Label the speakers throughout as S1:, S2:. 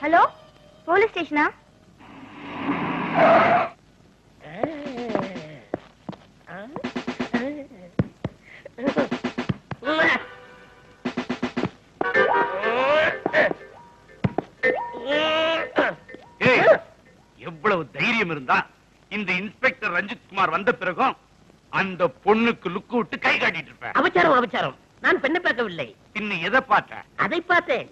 S1: Hello, police ஸ்டேஷனா?
S2: எவ்வளவு தைரியம் இருந்தா இந்த இன்ஸ்பெக்டர் ரஞ்சித் குமார் வந்த பிறகும் அந்த பொண்ணுக்கு லுக்கு விட்டு கை காட்டிட்டு இருப்பேன்.
S3: அபச்சாரம் அபச்சாரம். நான் பெண்ணை பார்க்கவில்லை.
S2: பின்ன எதை பார்த்த?
S3: அதை பார்த்தேன்.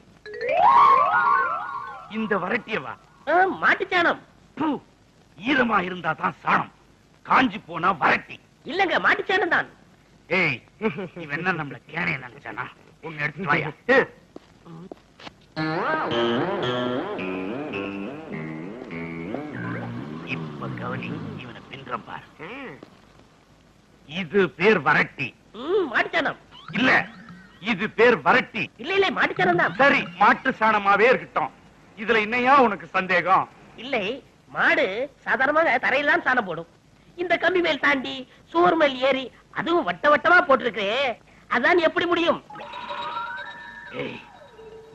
S2: இந்த வரட்டியவா?
S3: மாட்டுச்சாணம்.
S2: ஈரமா இருந்தா தான் சாணம், காஞ்சி போனா வரட்டி.
S3: இல்லங்க, மாட்டுச்சாணம் தான்.
S2: ஏய், இவன் என்ன நம்மள கேனைய நினைச்சானா? ஒன்னு எடுத்து வாயா. இப்ப கவனி, இவனை பின்றம் பாரு. இது பேர் வரட்டி.
S3: மாட்டுச்சாணம்
S2: இல்ல, இது பேர் வரட்டி.
S3: இல்ல இல்ல, மாட்டுச்சாணம் தான்.
S2: சரி, மாட்டு சாணமாவே இருக்கட்டும். இதுல என்னையா உனக்கு சந்தேகம்?
S3: இல்லை, மாடு சாதாரணமாக தரையில்தான் சாணம் போடும். இந்த கம்பி மேல் தாண்டி சோறு மேல் ஏறி அதுவும் வட்ட வட்டமா போட்டிருக்கே, அதான் எப்படி முடியும்?
S2: ஏய்,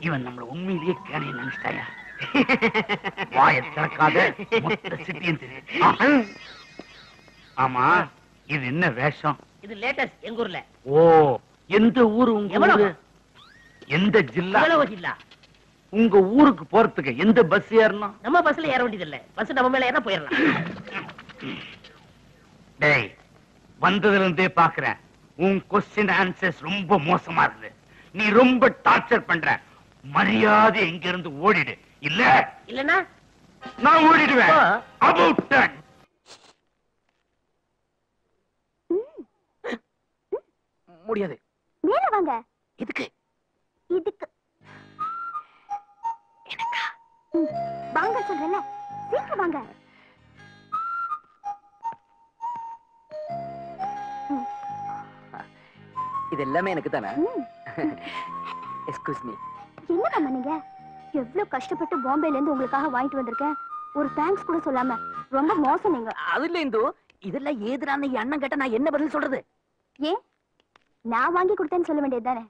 S2: இவன் நம்மள உண்மையிலேயே கேனைய நினைச்சிட்டாயா? வாயை திறக்காத, மொத்த சிட்டியும் தெரியும். ஆமா, இது என்ன வேஷம்?
S3: இது லேட்டஸ்ட் எங்க ஊர்ல.
S2: ஓ, எந்த ஊரு உங்க ஊரு? எந்த ஜில்லா?
S3: ஜில்லா.
S2: உங்க ஊருக்கு போறதுக்கு எந்த பஸ் ஏறணும்?
S3: நம்ம பஸ்ல ஏற வேண்டியது இல்ல, பஸ் நம்ம மேல ஏற போயிடலாம்.
S2: டேய், வந்ததுல இருந்தே பாக்குறேன், உன் கொஸ்டின் ஆன்சர்ஸ் ரொம்ப மோசமா இருக்குது. நீ ரொம்ப டார்ச்சர் பண்ற. மரியாதை எங்க இருந்து ஓடிடு. இல்ல
S3: இல்லனா
S2: நான் ஓடிடுவேன். About ton.
S4: முடியாது.
S1: மேல வாங்க.
S4: இதுக்கு
S1: இதுக்கு எனக்கா? வாங்க சொல்றேன்ல, சீக்கிரம் வாங்க.
S4: இது எல்லாமே எனக்கு தானே? Excuse me.
S1: என்ன மாமா நீங்க? எவ்வளவு கஷ்டப்பட்டு பாம்பேல இருந்து உங்களுக்காக வாங்கிட்டு வந்திருக்கேன். ஒரு தேங்க்ஸ் கூட சொல்லாம. ரொம்ப மோசம் நீங்க.
S4: அதுல இருந்து இதெல்லாம் ஏதுறான்னு அண்ணன் கேட்ட நான் என்ன பதில் சொல்றது?
S1: ஏன் நான் வாங்கி கொடுத்தேன்னு சொல்ல வேண்டியது தானே?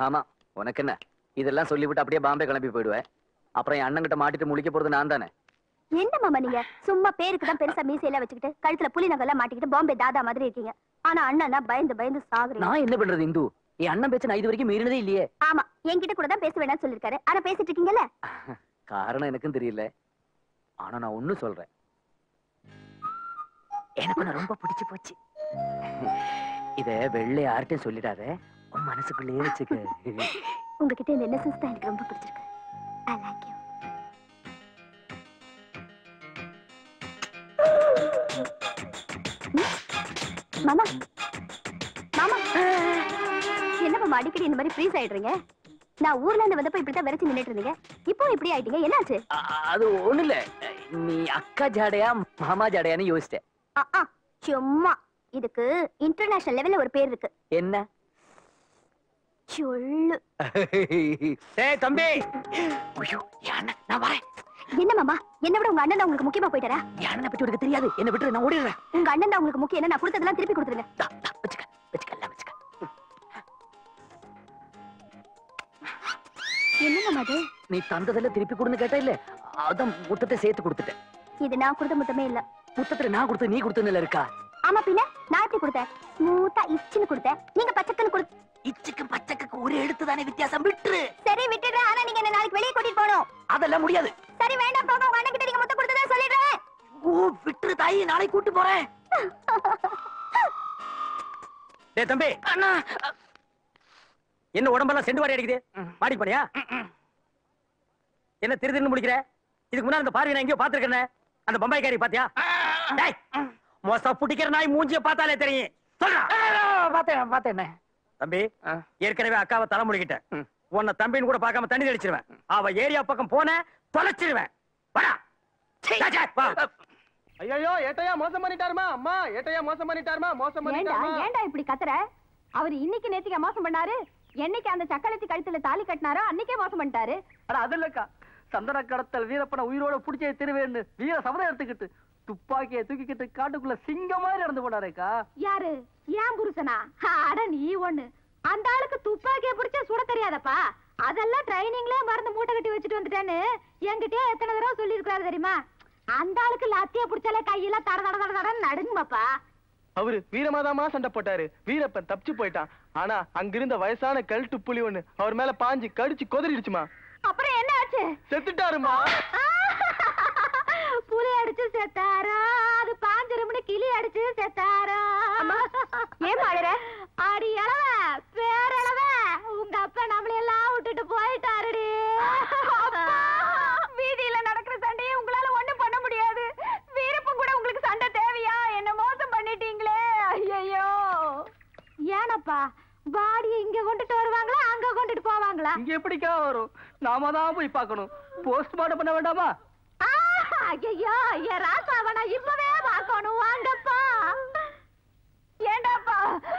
S4: ஆமா, உனக்கு என்ன? இதெல்லாம் சொல்லிவிட்டு அப்படியே பாம்பே கிளம்பி போயிடுவேன். அப்புறம் என் அண்ணன் கிட்ட மாட்டிட்டு முழிக்க போறது நான் தானே.
S1: என்ன மாமா நீங்க சும்மா பேருக்கு தான் பெருசா மீசையெல்லாம் வச்சுக்கிட்டு கழுத்துல புலி நகெல்லாம் மாட்டிக்கிட்டு பாம்பே தாதா மாதிரி இருக்கீங்க. ஆனா அண்ணா பயந்து பயந்து சாகுறீங்க.
S4: நான் என்ன பண்றது இந்து? என் அண்ணன் பேச்ச நான் இது வரைக்கும் மீறினதே இல்லையே.
S1: ஆமா, என்கிட்ட கூட தான் பேச வேணாம்னு சொல்லிருக்காரு. ஆனா பேசிட்டு இருக்கீங்கல்ல.
S4: காரணம் எனக்கும் தெரியல. ஆனா நான் ஒண்ணு சொல்றேன், எனக்கு நான் ரொம்ப பிடிச்சு போச்சு. இத வெள்ளை யார்கிட்டயும் சொல்லிடாத, உன் மனசுக்குள்ளேயே வச்சுக்க.
S1: உங்ககிட்ட இந்த இன்னசென்ஸ் தான் எனக்கு ரொம்ப பிடிச்சிருக்கு. I like you. மாமா மாமா, என்ன மாமா அடிக்கடி இந்த மாதிரி ஃப்ரீஸ் ஆயிடுறீங்க? நான் ஊர்ல இருந்து வந்தப்ப இப்படித்தான் விரைச்சு நின்னுட்டு இருந்தீங்க. இப்போ இப்படி ஆயிட்டீங்க, என்னாச்சு?
S4: அது ஒண்ணு இல்ல, நீ அக்கா ஜாடையா மாமா ஜாடையான்னு யோசிச்சேன்.
S1: சும்மா. இதுக்கு இன்டர்நேஷனல் லெவல்ல ஒரு பேர் இருக்கு.
S4: என்ன?
S1: சொல்லு.
S4: டேய் தம்பி. ஐயோ, யானை, நான் வரேன்.
S1: என்ன மாமா, என்ன விட உங்க அண்ணன் தான் உங்களுக்கு முக்கியமா போயிட்டாரா?
S4: யானை பத்தி உனக்கு தெரியாது, என்ன விட்டு நான் ஓடிடுறேன்.
S1: உங்க அண்ணன் தான் உங்களுக்கு முக்கியம். நான் கொடுத்ததெல்லாம் திருப்பி கொடுத்துருங்க.
S4: வச்சுக்க வச்சுக்க எல்லாம் வச்சுக்க.
S1: என்ன மாமா அது?
S4: நீ தந்ததெல்லாம் திருப்பி கொடுன்னு கேட்டா இல்ல, அதான் முத்தத்தை சேர்த்து கொடுத்துட்டேன்.
S1: இது நான் கொடுத்த முத்தமே இல்ல.
S4: முத்தத்துல நான் கொடுத்து நீ கொடுத்ததுல இருக்கா?
S1: ஆமா, பின்ன நான் எப்படி கொடுத்தேன்? ஸ்மூத்தா இச்சுன்னு கொடுத்தேன். நீங்க பச்சைக்குன்னு கொடுத்து.
S4: இச்சுக்கு பச்சைக்கு ஒரு எழுத்து தானே வித்தியாசம். விட்டுரு.
S1: சரி விட்டுடுறேன். ஆனா நீங்க என்ன நாளைக்கு வெளியே கூட்டிட்டு போகணும்.
S4: அதெல்லாம் முடியாது.
S1: சரி வேண்டாம், போங்க. உங்க அண்ணன் கிட்ட நீங்க முத்தம் கொடுத்ததா சொல்லிடுறேன்.
S4: ஓ, விட்டுரு தாயி, நாளைக்கு கூட்டி போறேன்.
S5: டேய் தம்பி,
S4: அண்ணா
S5: என்ன உடம்பெல்லாம் செண்டு வாரி அடிக்குது? மாடி போனியா? என்ன திருதின்னு முடிக்கிற? இதுக்கு முன்னாடி அந்த பார்வை நான் எங்கேயோ பாத்துருக்கேன். அந்த பம்பாய்க்காரி பாத்தியா? டேய், மோசா புடிக்கிற நாய் மூஞ்சிய பார்த்தாலே தெரியும். சொல்றா.
S4: பாத்தேன் பாத்தேன்.
S5: தம்பி, ஏற்கனவே அக்காவை தலை முடிக்கிட்டேன். உன்னை தம்பின்னு கூட பார்க்காம தண்ணி தெளிச்சிருவேன். அவ ஏரியா பக்கம் போன தொலைச்சிருவேன். வாடா. வா.
S6: ஐயோ ஏட்டையா மோசம் பண்ணிட்டாருமா அம்மா ஏட்டையா மோசம் பண்ணிட்டாருமா மோசம் பண்ணிட்டாருமா
S1: ஏண்டா இப்படி கத்துற? அவர் இன்னைக்கு நேத்திக்கு மோசம் பண்ணாரு. என்னைக்கு அந்த சக்களத்தி கழுத்துல தாலி கட்டினாரோ அன்னைக்கே மோசம் பண்ணிட்டாரு.
S5: அட அது இல்லக்கா, சந்தன கடத்தல் வீரப்பனை உயிரோட புடிச்சே திருவேன்னு வீர சபதம் எடுத்துக்கிட்டு துப்பாக்கியை தூக்கிக்கிட்டு காட்டுக்குள்ள சிங்கம் மாதிரி நடந்து போனாரேக்கா.
S1: யாரு? ஏன் புருஷனா? அட நீ ஒண்ணு. அந்த ஆளுக்கு துப்பாக்கியை பிடிச்சா சுட தெரியாதப்பா. அதெல்லாம் ட்ரைனிங்ல மருந்து மூட்டை கட்டி வச்சுட்டு வந்துட்டேன்னு என்கிட்டயே எத்தனை தடவை சொல்லி இருக்காரு தெரியுமா? அந்த ஆளுக்கு லத்திய பிடிச்சாலே கையில தட தட தட தட நடுங்குமாப்பா.
S6: அவரு வீரமாதாமா சண்டை போட்டாரு. வீரப்பன் தப்பிச்சு போயிட்டான். ஆனா அங்கிருந்த வயசான கல்ட்டு புலி ஒண்ணு அவர் மேல பாஞ்சு கடிச்சு கொதறிடுச்சுமா.
S1: அப்புறம் என்ன ஆச்சு?
S6: செத்துட்டாருமா.
S1: புலி அடிச்சு செத்தாரா? அது பாஞ்சிரும்னு கிளி அடிச்சு செத்தாரா? ஏன் பாடுற? அடி அளவ பேரளவ உங்க அப்பா நம்மளையெல்லாம் விட்டுட்டு போயிட்டாருடி. வீதியில நடக்கிற சண்டையை உங்களால ஒண்ணும் பண்ண முடியாது. வீரப்பன் கூட உங்களுக்கு சண்டை தேவையா? என்ன மோசம் பண்ணிட்டீங்களே. ஐயோ ஏனப்பா பாடியை இங்க கொண்டுட்டு வருவாங்களா அங்க கொண்டுட்டு போவாங்களா?
S5: இங்க எப்படிக்கா வரும்? நாம தான் போய் பார்க்கணும். போஸ்ட்மார்ட்டம் பண்ண வேண்டாமா?
S1: ஐயோ என் ராசாவனா இப்பவே பார்க்கணும். வாங்கப்பா. ஏண்டாப்பா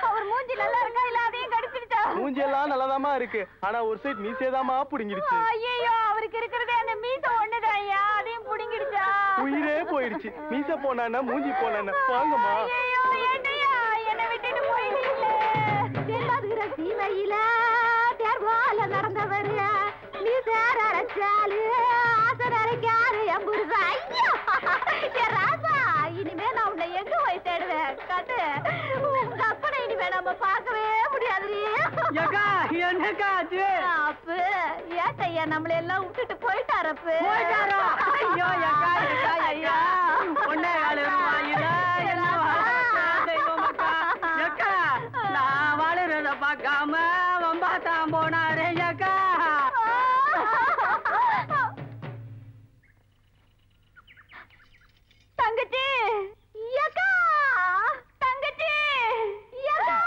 S1: அவர் மூஞ்சி நல்லா இருக்கா இல்ல அதையும் கடிச்சிருச்சா?
S6: மூஞ்சி எல்லாம் நல்லதாமா இருக்கு. ஆனா ஒரு சைட் மீசேதாமா புடிங்கிடுச்சு.
S1: ஐயோ அவருக்கு இருக்கிறதே அந்த மீச ஒண்ணுதான். அதையும் புடிங்கிடுச்சா?
S6: உயிரே போயிடுச்சு. மீச போனானா மூஞ்சி போனானா? வாங்கம்மா.
S1: ஐயோ ஏண்டையா என்னை விட்டுட்டு போயிட்டீங்களே. தென்னாதுகிற சீமையில தேர்வால நடந்தவர் நீ சேர அரைச்சாலு ஆசை அரைக்காரு எம்புருதா. ஐயோ என் ராசா இனிமே நான் உன்னை எங்க போய் தேடுவேன்? கட்டு உங்க அப்பனை இனிமே நம்ம பார்க்கவே முடியாது.
S5: என்னக்கா ஆச்சு?
S1: அப்பு ஏட்டையா நம்மள எல்லாம் விட்டுட்டு போயிட்டாரு. அப்பு
S5: போயிட்டாரா? ஐயோ எக்கா எக்கா எக்கா ஒண்ணே ஆளுமா இல்ல என்ன தெய்வமக்கா. எக்கா நான் வாழுறத பார்க்காம வம்பாத்தான் போனாரே எக்கா.
S1: தங்கச்சி ஏக்கா தங்கச்சி ஏக்கா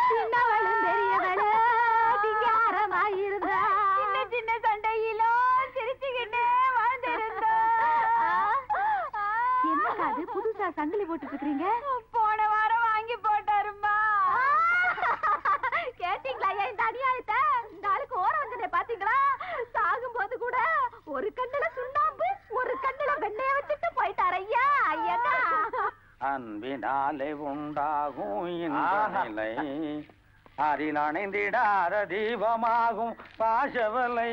S1: சின்னவளும் பெரியவளு திங்காரமாயிருந்தா சின்ன சின்ன சண்டையிலும் சிரிச்சுக்கிட்டே வாழ்ந்திருந்தா. என்னக்கா அது புதுசா சங்கிலி போட்டுட்டு இருக்கீங்க? போன வாரம் வாங்கி போட்டாருமா. கேட்டீங்களா இந்த அநியாயத்தை? இந்த ஆளுக்கு ஓரம் வந்ததே பாத்தீங்களா? சாகும் போது கூட ஒரு கண்ணுல சுண்ணாம்பு ஒரு கண்ணுல வெண்ணைய வச்சுட்டு போயிட்டாரு. ஐயா ஐயா
S7: அன்பினாலே உண்டாகும் இந்த நிலை அதில் அணைந்திடாத தீபமாகும் பாசவலை.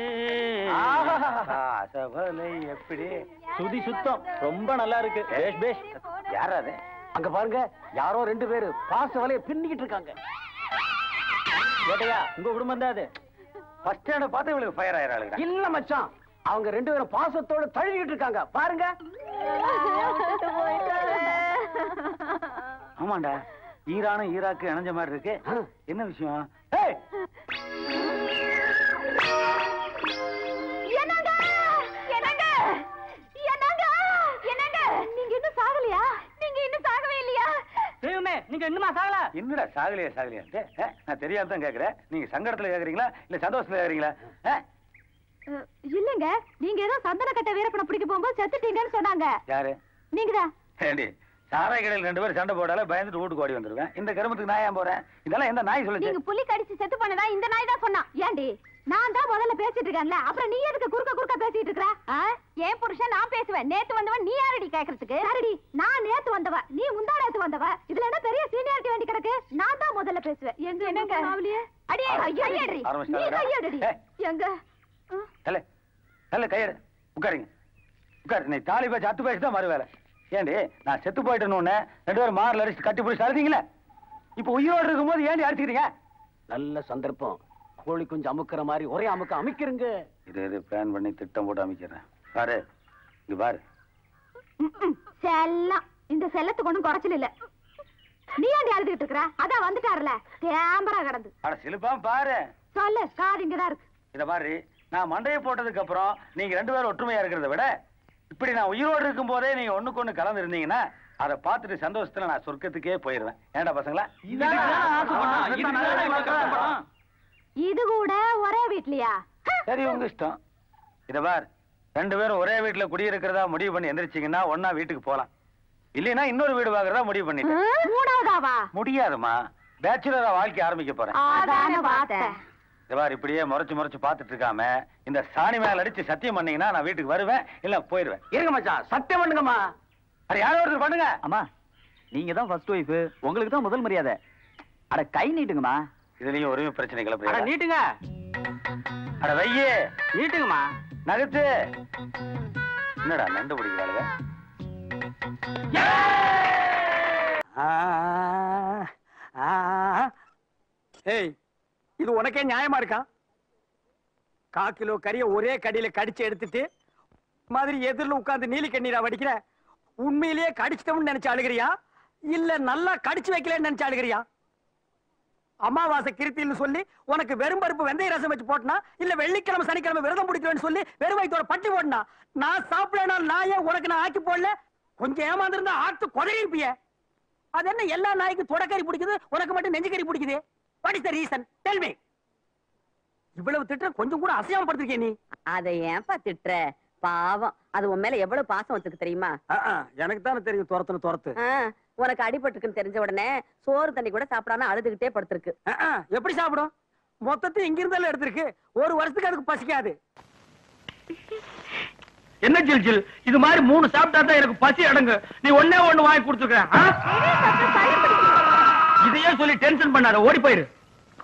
S7: பாசவலை எப்படி
S5: சுதி சுத்தம் ரொம்ப நல்லா இருக்கு. பேஷ் பேஷ்.
S7: யார் அது?
S5: அங்க பாருங்க யாரோ ரெண்டு பேரு பாச வலைய பின்னிக்கிட்டு இருக்காங்க. ஏட்டையா உங்க குடும்பம் தான் அது?
S7: பஸ் ஸ்டாண்ட பார்த்து இவளுக்கு ஃபயர் ஆயிராளுங்க.
S5: இல்ல மச்சான், அவங்க ரெண்டு பேரும் பாசத்தோட தழுவிட்டு இருக்காங்க பாருங்க.
S7: ஆமாண்டா, ஈரானும் ஈராக்கு இணைஞ்ச மாதிரி இருக்கு. என்ன விஷயம்?
S1: நீங்க இன்னும் சாகலையா? நீங்க இன்னும் சாகவே இல்லையா?
S5: நீங்க இன்னுமா சாகல?
S7: என்னடா சாகலையா சாகலையா? நான் தெரியாம தான் கேக்குறேன். நீங்க சங்கடத்துல கேக்குறீங்களா இல்ல சந்தோஷத்துல கேக்குறீங்களா?
S1: இல்லங்க, நீங்க ஏதோ சந்தன கட்ட வீரப்பனை பிடிக்க போகும்போது செத்துட்டீங்கன்னு சொன்னாங்க.
S7: யாரு?
S1: நீங்கதான்.
S7: ஏண்டி சாராய கடையில் ரெண்டு பேரும் சண்டை போடால பயந்துட்டு வீட்டுக்கு ஓடி வந்துருவேன். இந்த கருமத்துக்கு நான் ஏன் போறேன்? இதெல்லாம் எந்த நாய் சொல்லுச்சு?
S1: நீங்க புலி கடிச்சு செத்து பண்ணதா இந்த நாய் தான் சொன்னா. ஏண்டி நான் தான் முதல்ல பேசிட்டு இருக்கேன்ல, அப்புறம் நீ எதுக்கு குறுக்க பேசிட்டு இருக்கற? ஏன் புருஷன் நான் பேசுவேன். நேத்து வந்தவன் நீ யாரடி கேக்குறதுக்கு? சரிடி, நான் நேத்து வந்தவ, நீ முந்தா நேத்து வந்தவ. இதுல என்ன பெரிய சீனியாரிட்டி வேண்டி கிடக்கு? நான் தான் முதல்ல பேசுவேன். எங்க என்னங்க மாவலியே? அடியே ஐயடி நீ கையடி. எங்க
S7: இல்ல இல்ல கையெடு. உட்காருங்க உட்காரு. நீ தாலி பேச்சு அத்து பேசி தான் மறு வேலை. ஏண்டி நான் செத்து போயிட்டேன்னு ரெண்டு பேரும் மாரில் அடிச்சு கட்டி பிடிச்சி அழுதிங்களே. இப்ப உயிரோடு இருக்கும் போது ஏண்டி அடிச்சுக்கிறீங்க?
S5: நல்ல சந்தர்ப்பம். கோழி கொஞ்சம் அமுக்குற மாதிரி ஒரே அமுக்க அமைக்கிறங்க.
S7: இது பிளான் பண்ணி திட்டம் போட்டு அமைக்கிறேன். பாரு இங்க பாரு.
S1: செல்லம், இந்த செல்லத்துக்கு ஒண்ணும் குறைச்சல் இல்ல. நீ ஏண்டி அழுதுகிட்டு இருக்கற? அதான் வந்துட்டாருல தேம்பரா கிடந்து.
S7: அட சிலுப்பா பாரு.
S1: சொல்லு, காது இங்கதான் இருக்கு.
S7: இத மாதிரி நான் மண்டையை போட்டதுக்கு அப்புறம் நீங்க ரெண்டு பேரும் ஒற்றுமையா இருக்கிறத விட இப்படி நான் உயிரோடு இருக்கும் போதே நீங்க ஒண்ணுக்கு ஒண்ணு கலந்து இருந்தீங்கன்னா அதை பார்த்துட்டு சந்தோஷத்துல நான் சொர்க்கத்துக்கே போயிருவேன். ஏண்டா பசங்களா?
S1: இது கூட ஒரே வீட்லயா?
S7: சரி உங்க இஷ்டம். இத பார், 2 பேரும் ஒரே வீட்டுல குடியிருக்கிறதா முடிவு பண்ணி எந்திரிச்சீங்கன்னா ஒன்னா வீட்டுக்கு போலாம். இல்லைன்னா இன்னொரு வீடு வாங்குறதா முடிவு பண்ணிட்டேன்.
S1: 3வதாவா?
S7: முடியாதுமா, பேச்சுலரா வாழ்க்கை ஆரம்பிக்க போறேன்.
S1: அதான வார்த்தை.
S7: இப்படியே முறைச்சு பார்த்துட்டு இருக்காம இந்த சாணி மேல அடிச்சு சத்தியம் பண்ணீங்கன்னா நான் வீட்டுக்கு வருவேன், இல்ல போயிருவேன்.
S5: இருங்க மச்சான், சத்தியம் பண்ணுங்கம்மா.
S7: அட யாரோ ஒருத்தர் பண்ணுங்க.
S5: அம்மா, நீங்க தான் ஃபர்ஸ்ட் ஒய்ஃப், உங்களுக்கு தான் முதல் மரியாதை. அட கை நீட்டுங்கம்மா.
S7: இதுலயும் ஒரே பிரச்சனை
S5: அட
S7: கிளப்பி.
S5: நீட்டுங்க.
S7: அட வையே
S5: நீட்டுங்கம்மா.
S7: நகத்து. என்னடா நண்டு பிடிக்கிறாளுங்க?
S5: ஏய், இது உனக்கே நியாயமா இருக்கா? 1/4 கிலோ கறியை ஒரே கடியில கடிச்சு எடுத்துட்டு மாதிரி எதிரில உட்கார்ந்து நீலி கண்ணீரா வடிக்கிற? உண்மையிலேயே கடிச்சிட்டோம்னு நினைச்சு அழுகிறியா, இல்ல நல்லா கடிச்சு வைக்கலன்னு நினைச்சு அழுகிறியா? அமாவாசை கிருத்தின்னு சொல்லி உனக்கு வெறும் பருப்பு வெந்தய ரசம் வச்சு போட்டனா, இல்ல வெள்ளிக்கிழமை சனிக்கிழமை விரதம் பிடிக்கிறேன்னு சொல்லி வெறும் வயிற்றோட பட்டி போட்டனா? நான் சாப்பிடனா நாயே உனக்கு நான் ஆக்கி போடல? கொஞ்சம் ஏமாந்திருந்தா ஆட்டு கொதறிப்பிய. அது என்ன எல்லா நாய்க்கும் தொடக்கறி பிடிக்குது, உனக்கு மட்டும் நெஞ்சுக்கறி பிடிக்குது? What is the reason? Tell me. இவ்வளவு திட்ட கொஞ்சம் கூட அசையாம படுத்திருக்கே நீ.
S8: அதை ஏன்பா திட்டுற? பாவம், அது உன் மேல எவ்வளவு பாசம் வச்சிருக்கு தெரியுமா?
S5: எனக்கு தானே தெரியும் துரத்து.
S8: உனக்கு அடிபட்டுருக்குன்னு தெரிஞ்ச உடனே சோறு தண்ணி கூட சாப்பிடாம அழுதுகிட்டே படுத்திருக்கு.
S5: எப்படி சாப்பிடும்? மொத்தத்தை இங்க இருந்தாலும் எடுத்திருக்கு. 1 வருஷத்துக்கு அதுக்கு பசிக்காது.
S2: என்ன ஜில் இது மாதிரி 3 சாப்பிட்டா தான் எனக்கு பசி அடங்கு. நீ ஒண்ணே ஒண்ணு வாங்கி கொடுத்துருக்க. இதையே சொல்லி டென்ஷன் பண்ணாத, ஓடி போயிரு.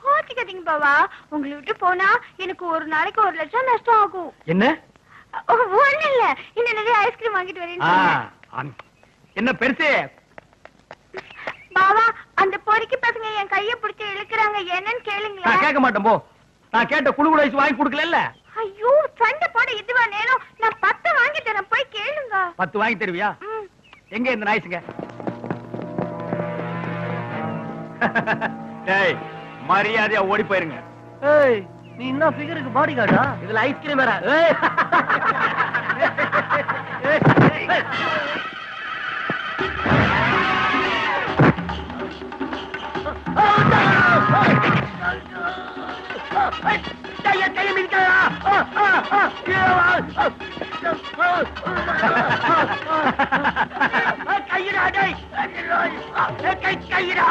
S1: கோச்சிக்காதீங்க பாவா, உங்களை விட்டு போனா எனக்கு ஒரு நாளைக்கு 1 லட்சம் நஷ்டம் ஆகும்.
S2: என்ன?
S1: ஒண்ணு இல்ல, இன்னும் நிறைய ஐஸ்கிரீம் வாங்கிட்டு வரேன்.
S2: என்ன பெருசு?
S1: பாவா, அந்த பொறுக்கி பசங்க என் கைய பிடிச்சு இழுக்கிறாங்க, என்னன்னு கேளுங்களேன்.
S2: நான் கேட்க மாட்டேன் போ. நான் கேட்ட குழுகுல ஐஸ் வாங்கி கொடுக்கல.
S1: ஐயோ, சண்டை போட இதுவா நேரம்? நான் 10 வாங்கி தரேன், போய் கேளுங்க.
S2: 10 வாங்கி தருவியா? எங்க இந்த நாய்ஸுங்க? ஏய், மரியாதையா ஓடி போயிருங்க.
S3: ஏய், நீ இன்னும் ஃபிகருக்கு பாடி கார்டா? இதுல ஐஸ்கிரீம் வேற. ஏய், கையை மிதிக்காதா? கையிடா, கையிடா.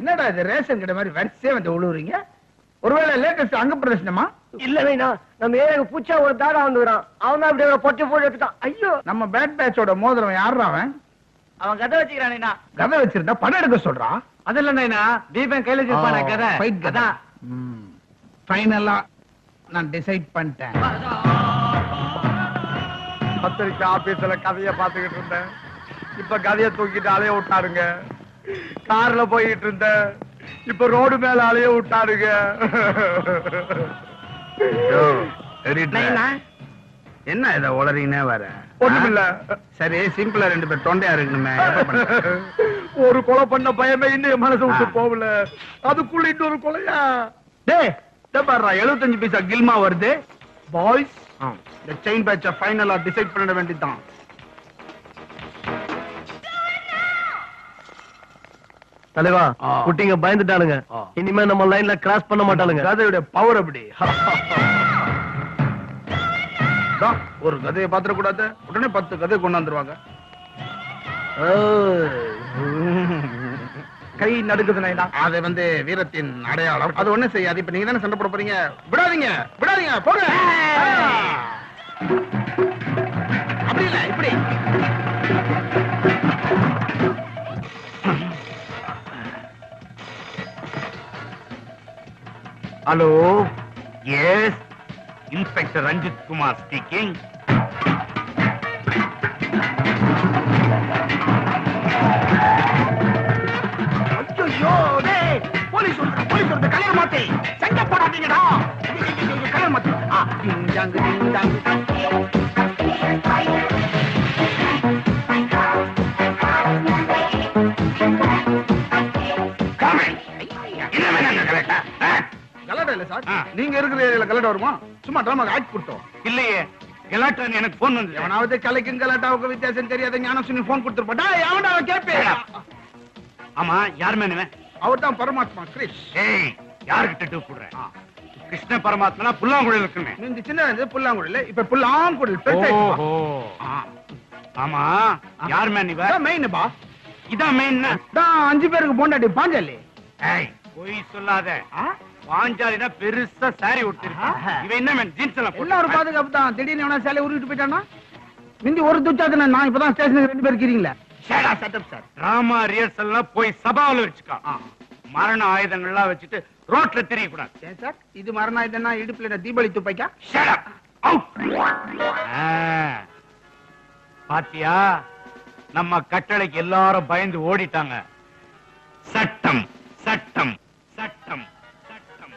S2: என்னடா இது ரேஷன் கடை மாதிரி வரிசையா வந்து உழுவுறீங்க? ஒருவேளை லேட்டஸ்ட் அங்க பிரதர்ஷனமா?
S3: இல்ல வேணா, நம்ம ஏரியாக்கு பூச்சா ஒரு தாடா வந்துறான். அவன் தான் அப்படியே பொட்டி போட்டு எடுத்துட்டான். ஐயோ,
S2: நம்ம பேட் பேட்சோட மோதிரம் யாரா அவன்?
S3: அவன் கதை வச்சுக்கிறானா?
S2: கதை வச்சிருந்தா படம் எடுக்க சொல்றான்.
S3: அதெல்லாம் நைனா, தீபன் கையில வச்சிருப்பான கதை.
S2: ஃபைட் கதை. ஃபைனலா நான் டிசைட் பண்ணிட்டேன். பத்திரிக்கை ஆபீஸ்ல கதைய பாத்துக்கிட்டு இருந்தேன். இப்ப கதைய தூக்கிட்டு அலைய விட்டாருங்க. கார்ல போயிட்டு இருந்தேன், இப்ப ரோடு மேல அலைய விட்டாருங்க. என்ன இத உளறீனே வர? ஒண்ணுமில்ல. சரி, சிம்பிளா 2 பேர் தொண்டையா இருக்கணுமே. ஒரு கொலை பண்ண பயமே இன்னும் மனசு விட்டு போகல. அதுக்குள்ள இன்னொரு கொலையா? டேய், பாருடா, 75 பைசா கில்மா வருது. பாய்ஸ், இந்த செயின் பேட்ச ஃபைனலா டிசைட் பண்ண வேண்டியதுதான்.
S3: தலைவா, குட்டிங்க பயந்துட்டானுங்க. இனிமே நம்ம லைன்ல கிராஸ் பண்ண மாட்டானுங்க.
S2: கதையோட பவர் அப்படி. ஒரு கதையை பாத்திர கூடாது, உடனே 10 கதை கொண்டாந்துருவாங்க. கை நடுக்குதுனா அது வீரத்தின் அடையாளம். அது ஒண்ணு செய்யாது. இப்ப நீங்க தானே சண்டை போட போறீங்க. விடாதீங்க விடாதீங்க, போங்க. அப்படி இல்ல, இப்படி.
S9: Hello, yes, inspector Ranjith Kumar speaking.
S2: ஐயோ, டேய், போலீஸ் வருது, கலர் மாத்தி சண்டை போடாதீங்கடா. கலர் மாத்தி. டிங் டாங் டிங் டாங். கலட்டா இல்ல சார், நீங்க இருக்கிற ஏரியால கலட்டா வருமா? சும்மா டிராமா ஆக்ட் கொடுத்தோம்.
S9: இல்லையே, கலாட்டான்னு எனக்கு போன் வந்து.
S2: எவனாவது கலைக்கும் கலாட்டாவுக்கு வித்தியாசம் தெரியாத ஞானம் சொல்லி போன் கொடுத்துருப்பா. எவனா கேட்பேன்.
S9: ஆமா, யார் மேனுவன்?
S2: அவர் தான் பரமாத்மா கிருஷ்.
S9: ஏய், யாருக்கிட்ட டூ போடுறேன்? கிருஷ்ண பரமாத்மா புல்லாங்குழல் இருக்குமே.
S2: நீங்க சின்ன புல்லாங்குழல், இப்ப புல்லாங்குழல்.
S9: ஓஹோ, ஆமா, யார் மேன் இவ?
S2: மெயின் பா.
S9: இதான் மெயின்.
S2: 5 பேருக்கு போண்டாடி பாஞ்சாலி.
S9: ஏய், போய் சொல்லாத. பாஞ்சாலினா பெருசா சாரி உடுத்திருக்கா. இவ என்ன மேன், ஜீன்ஸ் எல்லாம் போட்டு?
S2: எல்லாரும் பாதுகாப்பு தான். திடீர்னு எவனா சேலை உருவிட்டு போயிட்டானா? மிந்தி ஒரு துச்சாதுன்னா நான் இப்பதான் ஸ்டேஷனுக்கு 2 பேர் இருக்கீங்களா?
S9: டிராமா ரிஹர்சல்லாம் போய் சபாவில் வச்சுக்கா. மரண ஆயுதங்கள்லாம் வச்சுட்டு ரோட்ல தெரிய கூடாது.
S2: ஏன் சார், இது மரண ஆயுதம்னா இடுப்புல தீபாவளி துப்பாக்கா?
S9: பாத்தியா, நம்ம கட்டளைக்கு எல்லாரும் பயந்து ஓடிட்டாங்க. சட்டம் சட்டம் சட்டம் சட்டம்.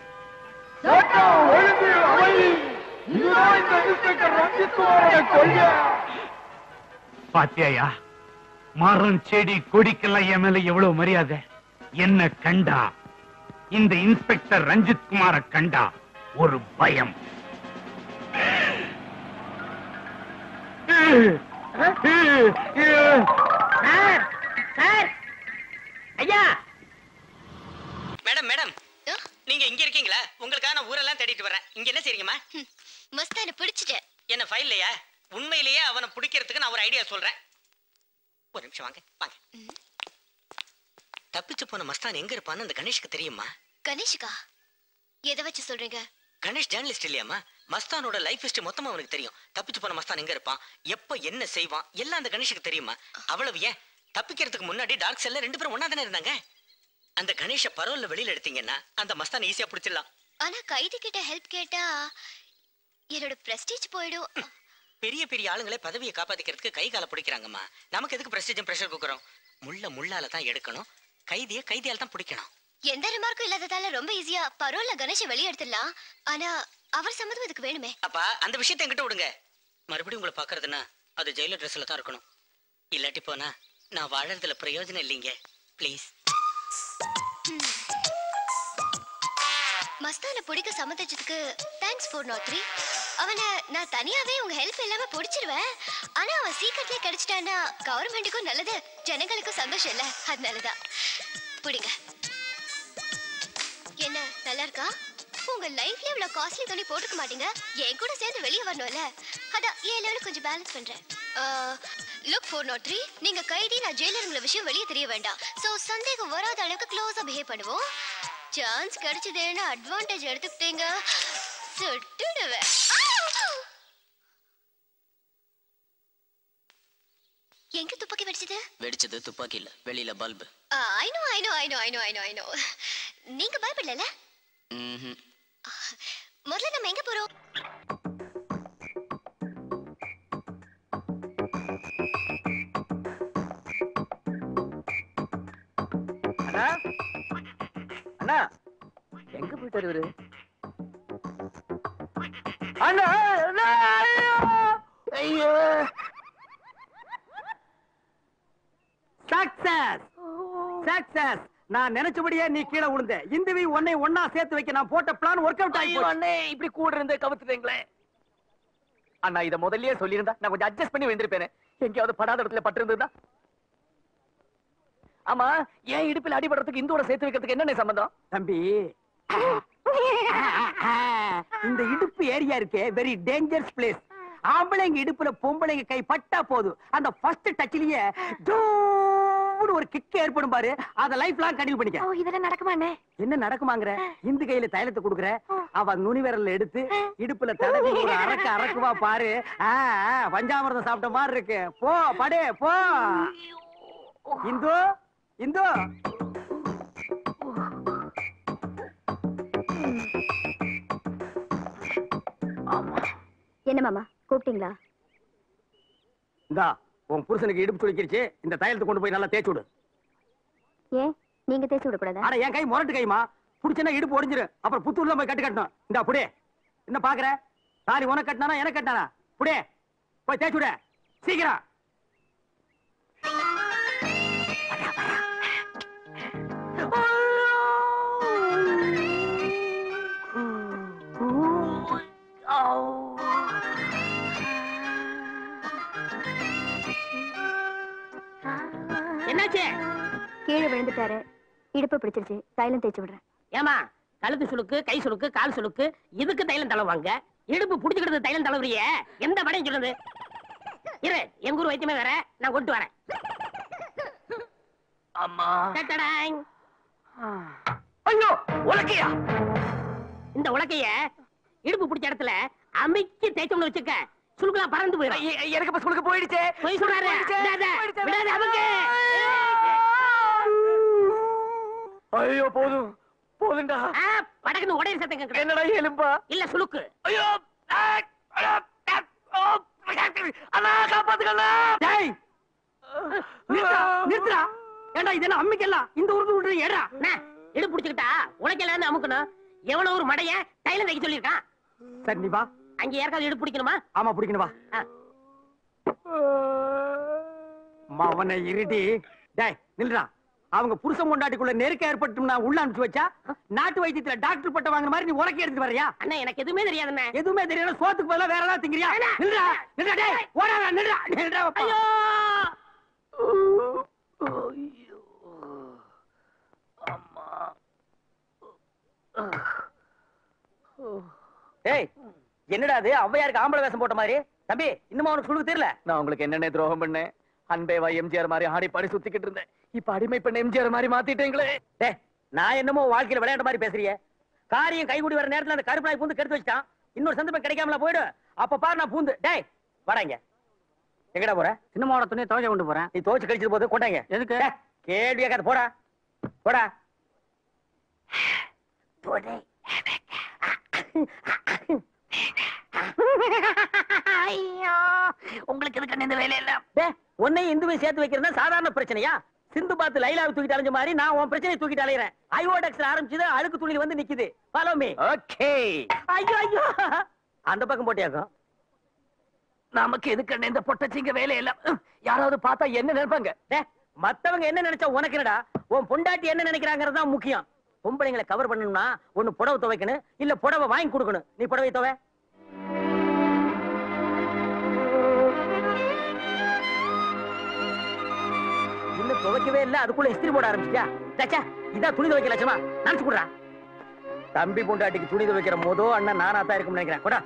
S9: பாத்தியாயா, மரம் செடி கொடிக்கெல்லாம் என் மேல எவ்வளவு மரியாதை. என்ன கண்டா, இந்த இன்ஸ்பெக்டர் ரஞ்சித் குமார கண்டா ஒரு பயம்.
S3: ஐயா,
S10: மேடம் மேடம், நீங்க இங்க இருக்கீங்களா? உங்களுக்கான ஊரெல்லாம் தேடிட்டு வரேன். இங்க என்ன செய்றீங்கம்மா?
S11: மஸ்தான பிடிச்சிட்டேன்.
S10: என்ன ஃபைல் இல்லையா? உண்மையிலேயே அவனை பிடிக்கிறதுக்கு நான் ஒரு ஐடியா சொல்றேன். ஒரு நிமிஷம் வாங்க வாங்க. தப்பிச்சு போன மஸ்தான் எங்க இருப்பான்னு அந்த கணேஷ்க்கு தெரியுமா?
S11: கணேஷ்கா? எதை வச்சு சொல்றீங்க?
S10: கணேஷ் ஜேர்னலிஸ்ட் இல்லையாமா? மஸ்தானோட லைஃப் ஹிஸ்டரி மொத்தமா அவனுக்கு தெரியும். தப்பிச்சு போன மஸ்தான் எங்க இருப்பான், எப்ப என்ன செய்வான், எல்லாம் அந்த கணேஷுக்கு தெரியுமா? அவ்வளவு ஏன், தப்பிக்கிறதுக்கு முன்னாடி டார்க் செல்ல 2 பேரும் ஒண்ணா தானே இருந்தாங்க. அந்த கணேஷ பரோல்ல வெளியில எடுத்தீங்கன்னா அந்த மஸ்தான் ஈஸியா பிடிச்சிடலாம்.
S11: ஆனா கைதி கிட்ட ஹெல்ப் கேட்டா என்னோட பிரஸ்டீஜ் போயிடும்.
S10: பெரிய பெரிய ஆளுங்களே பதவியை காப்பாத்திக்கிறதுக்கு கை கால பிடிக்கிறாங்கம்மா. நமக்கு எதுக்கு பிரஸ்டீஜ் பிரஷர் குக்குறோம்? முள்ளால தான் எடுக்கணும், கைதிய கைதியால தான் பிடிக்கணும்.
S11: எந்த ரிமார்க்கும் இல்லாததால ரொம்ப ஈஸியா பரோல்ல கணேஷ வெளிய எடுத்துடலாம். ஆனா அவர் சம்மதம் இதுக்கு வேணுமே.
S10: அப்பா அந்த விஷயத்தை என்கிட்ட விடுங்க. மறுபடியும் உங்களை பாக்குறதுன்னா அது ஜெயிலர் ட்ரெஸ்ல தான் இருக்கணும். இல்லாட்டி போனா நான் வாழறதுல பிரயோஜனம் இல்லைங்க. ப்ளீஸ்.
S11: மஸ்தான பிடிக்க சம்மதிச்சதுக்கு தேங்க்ஸ் 403. அவனை நான் தனியாவே உங்க ஹெல்ப் இல்லாம பிடிச்சிருவேன். ஆனா அவன் சீக்கிரட்லயே கிடைச்சிட்டான்னா கவர்மெண்ட்டுக்கும் நல்லது, ஜனங்களுக்கும் சந்தோஷம் இல்ல. அதனாலதான் பிடிங்க. என்ன நல்லா இருக்கா? உங்க லைஃப்ல இவ்வளவு காஸ்ட்லி துணி போட்டுக்க மாட்டீங்க. என் கூட சேர்ந்து வெளியே வரணும்ல, அதான் ஏன் லெவலுக்கு கொஞ்சம் பேலன்ஸ் பண்றேன். லுக் 403, நீங்க கைதி, நான் ஜெயிலருங்கிற விஷயம் வெளியே தெரிய வேண்டாம். சோ சந்தேகம் வராத அளவுக்கு க்ளோஸா பிஹேவ் பண்ணுவோம். சான்ஸ் கிடைச்சதுன்னு அட்வான்டேஜ் எடுத்துக்கிட்டீங்க, சுட்டுடுவேன். எங்க துப்பாக்கி வெடிச்சது
S10: துப்பாக்கி இல்ல, வெளியில பல்பு.
S11: I know. நீங்க பயப்படல? முதல்ல நம்ம எங்க போறோம்?
S5: அண்ணா அண்ணா,
S4: எங்க போயிட்டாரு இவரு?
S5: அண்ணா ஐயோ, சக்சஸ் சக்சஸ். நான் நினைச்சபடியே நீ கீழே விழுந்த. இந்துவி உன்னை ஒன்னா சேர்த்து வைக்க நான் போட்ட பிளான் ஒர்க் அவுட் ஆகி
S4: அண்ணே, இப்படி கூட இருந்து கவுத்துட்டீங்களே அண்ணா. இத முதல்லயே சொல்லியிருந்தா நான் கொஞ்சம் அட்ஜஸ்ட் பண்ணி வந்திருப்பேன். எங்கேயாவது படாத இடத்துல பட்டு இருந்ததா? ஆமா, ஏன் இடுப்பில் அடிபடுறதுக்கு இந்தோட சேர்த்து வைக்கிறதுக்கு என்ன சம்பந்தம்?
S5: தம்பி, இந்த இடுப்பு ஏரியா இருக்கே வெரி டேஞ்சரஸ் பிளேஸ். ஆம்பளைங்க இடுப்புல பொம்பளைங்க கை பட்டா போதும் அந்த ஃபர்ஸ்ட் டச்லயே ஒரு கிக் ஏற்படும் பாரு. அத லைஃப் லாங் கண்டினியூ பண்ணிக்க.
S1: இதெல்லாம் நடக்குமாண்ணே?
S5: என்ன நடக்குமாங்கற? இந்த கையில தைலத்தை குடுக்குற, அவ நுனி விரல்ல எடுத்து இடுப்புல தடவி ஒரு அரக்குவா பாரு. பஞ்சாமிர்தம் சாப்பிட்ட மாதிரி இருக்கு. போ படே போ. இந்து இந்து
S1: என்ன மாமா கூப்பிட்டீங்களா?
S5: இந்தா உன் புருஷனுக்கு இடுப்பு சுளுக்கிடுச்சு. இந்த தைலத்தை கொண்டு போய் நல்லா தேய்ச்சு விடு.
S1: ஏன் நீங்க தேய்ச்சி விட கூடாதா?
S5: அட என் கை முரட்டு கைமா, புடிச்சனா இடுப்பு ஒடிஞ்சிரு. அப்புறம் புத்தூர்ல போய் கட்டணும். இந்தா புடே. என்ன பாக்குற? தாலி உனக்கு கட்டினானா எனக்கு கட்டினானா? புடே போய் தேய்ச்சு விட சீக்கிரம்.
S3: என்னாச்சு?
S1: கீழே விழுந்துட்டாரு, இடுப்பு பிடிச்சிருச்சு, தைலம் தேய்ச்சி விடுறேன்.
S3: ஏமா கழுத்து சுளுக்கு, கை சுளுக்கு, கால் சுளுக்கு, இதுக்கு தைலம் தளவாங்க. இடுப்பு புடிச்சுக்கிட்டு தைலம் தளவுறிய எந்த படையும் சொல்லுது? இரு, எங்க ஊர் வைத்தியமே வேற, நான் கொண்டு வரேன்.
S4: அம்மா
S3: ஐயோ உலக்கையா? இந்த உலக்கைய இடுப்பு பிடிச்ச இடத்துல அமைக்கி தேய்ச்சோம்னு வச்சுக்க, சுளுக்குலாம் பறந்து போயிடும்.
S4: எனக்கு இப்ப சுளுக்கு போயிடுச்சு.
S3: போய் சொல்றாரு. விடாத அமுக்கு.
S4: ஐயோ போதும் போதுண்டா.
S3: படக்குன்னு உடைய சத்தம் கேக்குது.
S4: என்னடா எலும்பா?
S3: இல்ல சுளுக்கு.
S4: ஐயோ அண்ணா காப்பாத்துக்கண்ணா.
S5: டேய் நிறுத்துடா. ஏண்டா இதெல்லாம் அம்மிக்கலாம் இந்த ஊருக்கு விடுற ஏடா.
S3: இடுப்பு பிடிச்சுக்கிட்டா உலக்கையில அமுக்கணும். எவ்வளவு ஒரு மடைய தைலம் தைக்க சொல்லியிருக்கான்.
S5: சரி நீ வா.
S3: அங்க யாருக்காவது இடுப்பு பிடிக்கணுமா?
S5: ஆமா பிடிக்கணும் வா. மவனை இருடி. டேய் நில்றா. அவங்க புருஷன் பொண்டாட்டிக்குள்ள நெருக்க ஏற்பட்டும்னா உள்ள அனுப்பிச்சு வச்சா நாட்டு வைத்தியத்துல டாக்டர் பட்ட வாங்குற மாதிரி நீ உலக்கி எடுத்து வர்றியா?
S3: அண்ணா எனக்கு எதுவுமே தெரியாதுண்ணே.
S5: எதுவுமே தெரியாது. சோத்துக்கு பதிலா வேற ஏதாவது திங்கிறியா? நில்றா நில்றா. டேய் ஓடாதா. நில்றா நில்றா.
S3: ஐயோ
S4: அம்மா.
S5: ஏய் என்னடா அது ஔவையாருக்கு ஆம்பளை வேஷம் போட்ட மாதிரி? தம்பி இன்னும் அவனுக்கு சுளுக்கு தெரியல?
S4: நான் உங்களுக்கு என்னென்ன துரோகம் பண்ணேன்? அன்பேவா எம்ஜிஆர் மாதிரி ஆடி பாடி சுத்திக்கிட்டு இருந்தேன். இப்ப அடிமை பண்ண எம்ஜிஆர் மாதிரி மாத்திட்டீங்களே.
S5: டேய் நான் என்னமோ வாழ்க்கையில விளையாட்ட மாதிரி பேசுறிய. காரியம் கைகூடி வர நேரத்துல அந்த கருப்பு நாய் பூந்து கெடுத்து வச்சிட்டான். இன்னொரு சந்தர்ப்பம் கிடைக்காமல போயிடு. அப்ப பாரு நான் பூந்து. டேய் வராங்க. எங்கடா போற? சின்னமாவோட துணியை துவைக்க கொண்டு போறேன். நீ துவைச்சு கழிச்சது போது கொண்டாங்க. எதுக்கு? கேள்வியா கேட்க போடா போடா.
S3: உங்களுக்கு எதுக்கு இந்த வேலை இல்ல?
S5: உன்னையும் இந்துவை சேர்த்து வைக்கிறதா சாதாரண பிரச்சனையா? சிந்து பாத்து லைலாவை தூக்கிட்டு அலைஞ்ச மாதிரி நான் உன் பிரச்சனையை தூக்கிட்டு அலையறேன். ஐஓடெக்ஸ்ல ஆரம்பிச்சது அழுக்கு துணியில வந்து நிக்குது. Follow me.
S4: ஓகே.
S5: ஐயோ ஐயோ அந்த பக்கம் போட்டியாக்கும்.
S4: நமக்கு எதுக்கு இந்த பொட்டச்சிங்க வேலை இல்ல? யாராவது பார்த்தா என்ன நினைப்பாங்க?
S5: மத்தவங்க என்ன நினைச்சா உனக்கு என்னடா? உன் பொண்டாட்டி என்ன நினைக்கிறாங்கிறது தான் முக்கியம். பொம்பளைங்களை கவர் பண்ணணும்னா ஒண்ணு புடவை துவைக்கணும், இல்ல புடவை வாங்கி கொடுக்கணும். நீ புடவை துவை. இன்னும் துவைக்கவே இல்ல, அதுக்குள்ள இஸ்திரி போட ஆரம்பிச்சியா? இதான் துணி துவைக்க லட்சமா? நினைச்சு கொடுறா. தம்பி பொண்டாட்டிக்கு துணி துவைக்கிற மோதோ அண்ணன் நானா தான் இருக்கும்னு நினைக்கிறேன். கூட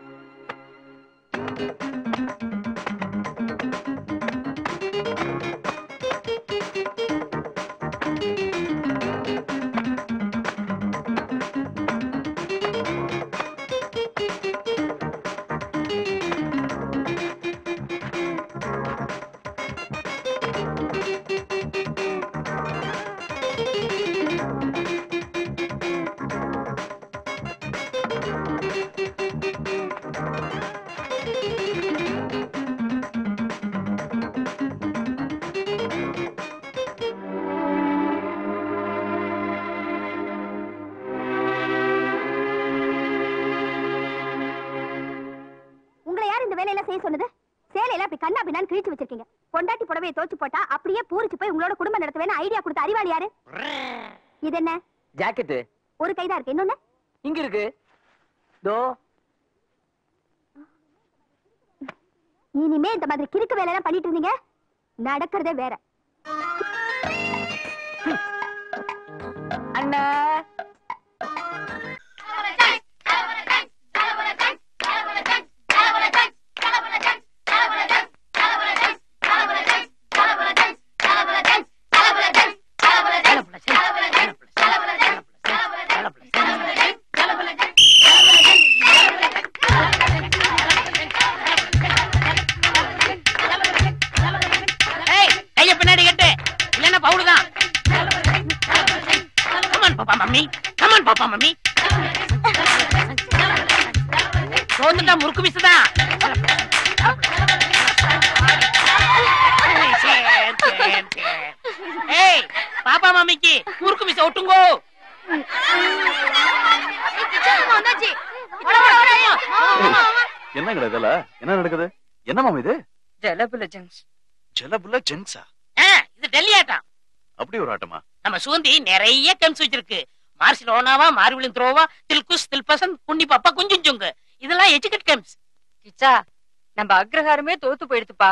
S1: கிழிச்சு வச்சிருக்கீங்க. பொண்டாட்டி புடவையை தோச்சு போட்டா அப்படியே பூரிச்சு போய் உங்களோட குடும்பம் நடத்துவேன்னு ஐடியா கொடுத்த அறிவாளி யாரு? இது என்ன
S4: ஜாக்கெட்?
S1: ஒரு கைதான் இருக்கு, இன்னொன்னு
S4: இங்க இருக்கு. தோ
S1: இனிமே இந்த மாதிரி கிறுக்கு வேலை எல்லாம் பண்ணிட்டு இருந்தீங்க, நடக்கிறதே வேற.
S4: அண்ணா
S3: மம்மி கமான் பாப்பா மம்மி சோந்துட்டா முறுக்கு மிஸ்தான் ஏய் பாப்பா மம்மிக்கு முறுக்கு மிஸ் ஒட்டுங்கோ
S12: என்னங்க இதெல்லாம் என்ன நடக்குது? என்ன மாமா இது?
S8: ஜலபுல ஜங்ஸ்.
S12: ஜலபுல ஜங்ஸா?
S3: இது டெல்லி ஆட்டம்.
S12: அப்படி ஒரு ஆட்டமா?
S3: நம்ம சுகந்தி நிறைய கெம்ஸ் வச்சிருக்கு. மார்சிலோனாவா, மார்விலின் த்ரோவா, தில்குஸ், தில்பசன், குண்டி பாப்பா, குஞ்சுஞ்சுங்க. இதெல்லாம் எஜுகேட் கெம்ஸ்.
S8: கிச்சா, நம்ம அக்ரஹாரமே தோத்து போயிடுதுப்பா.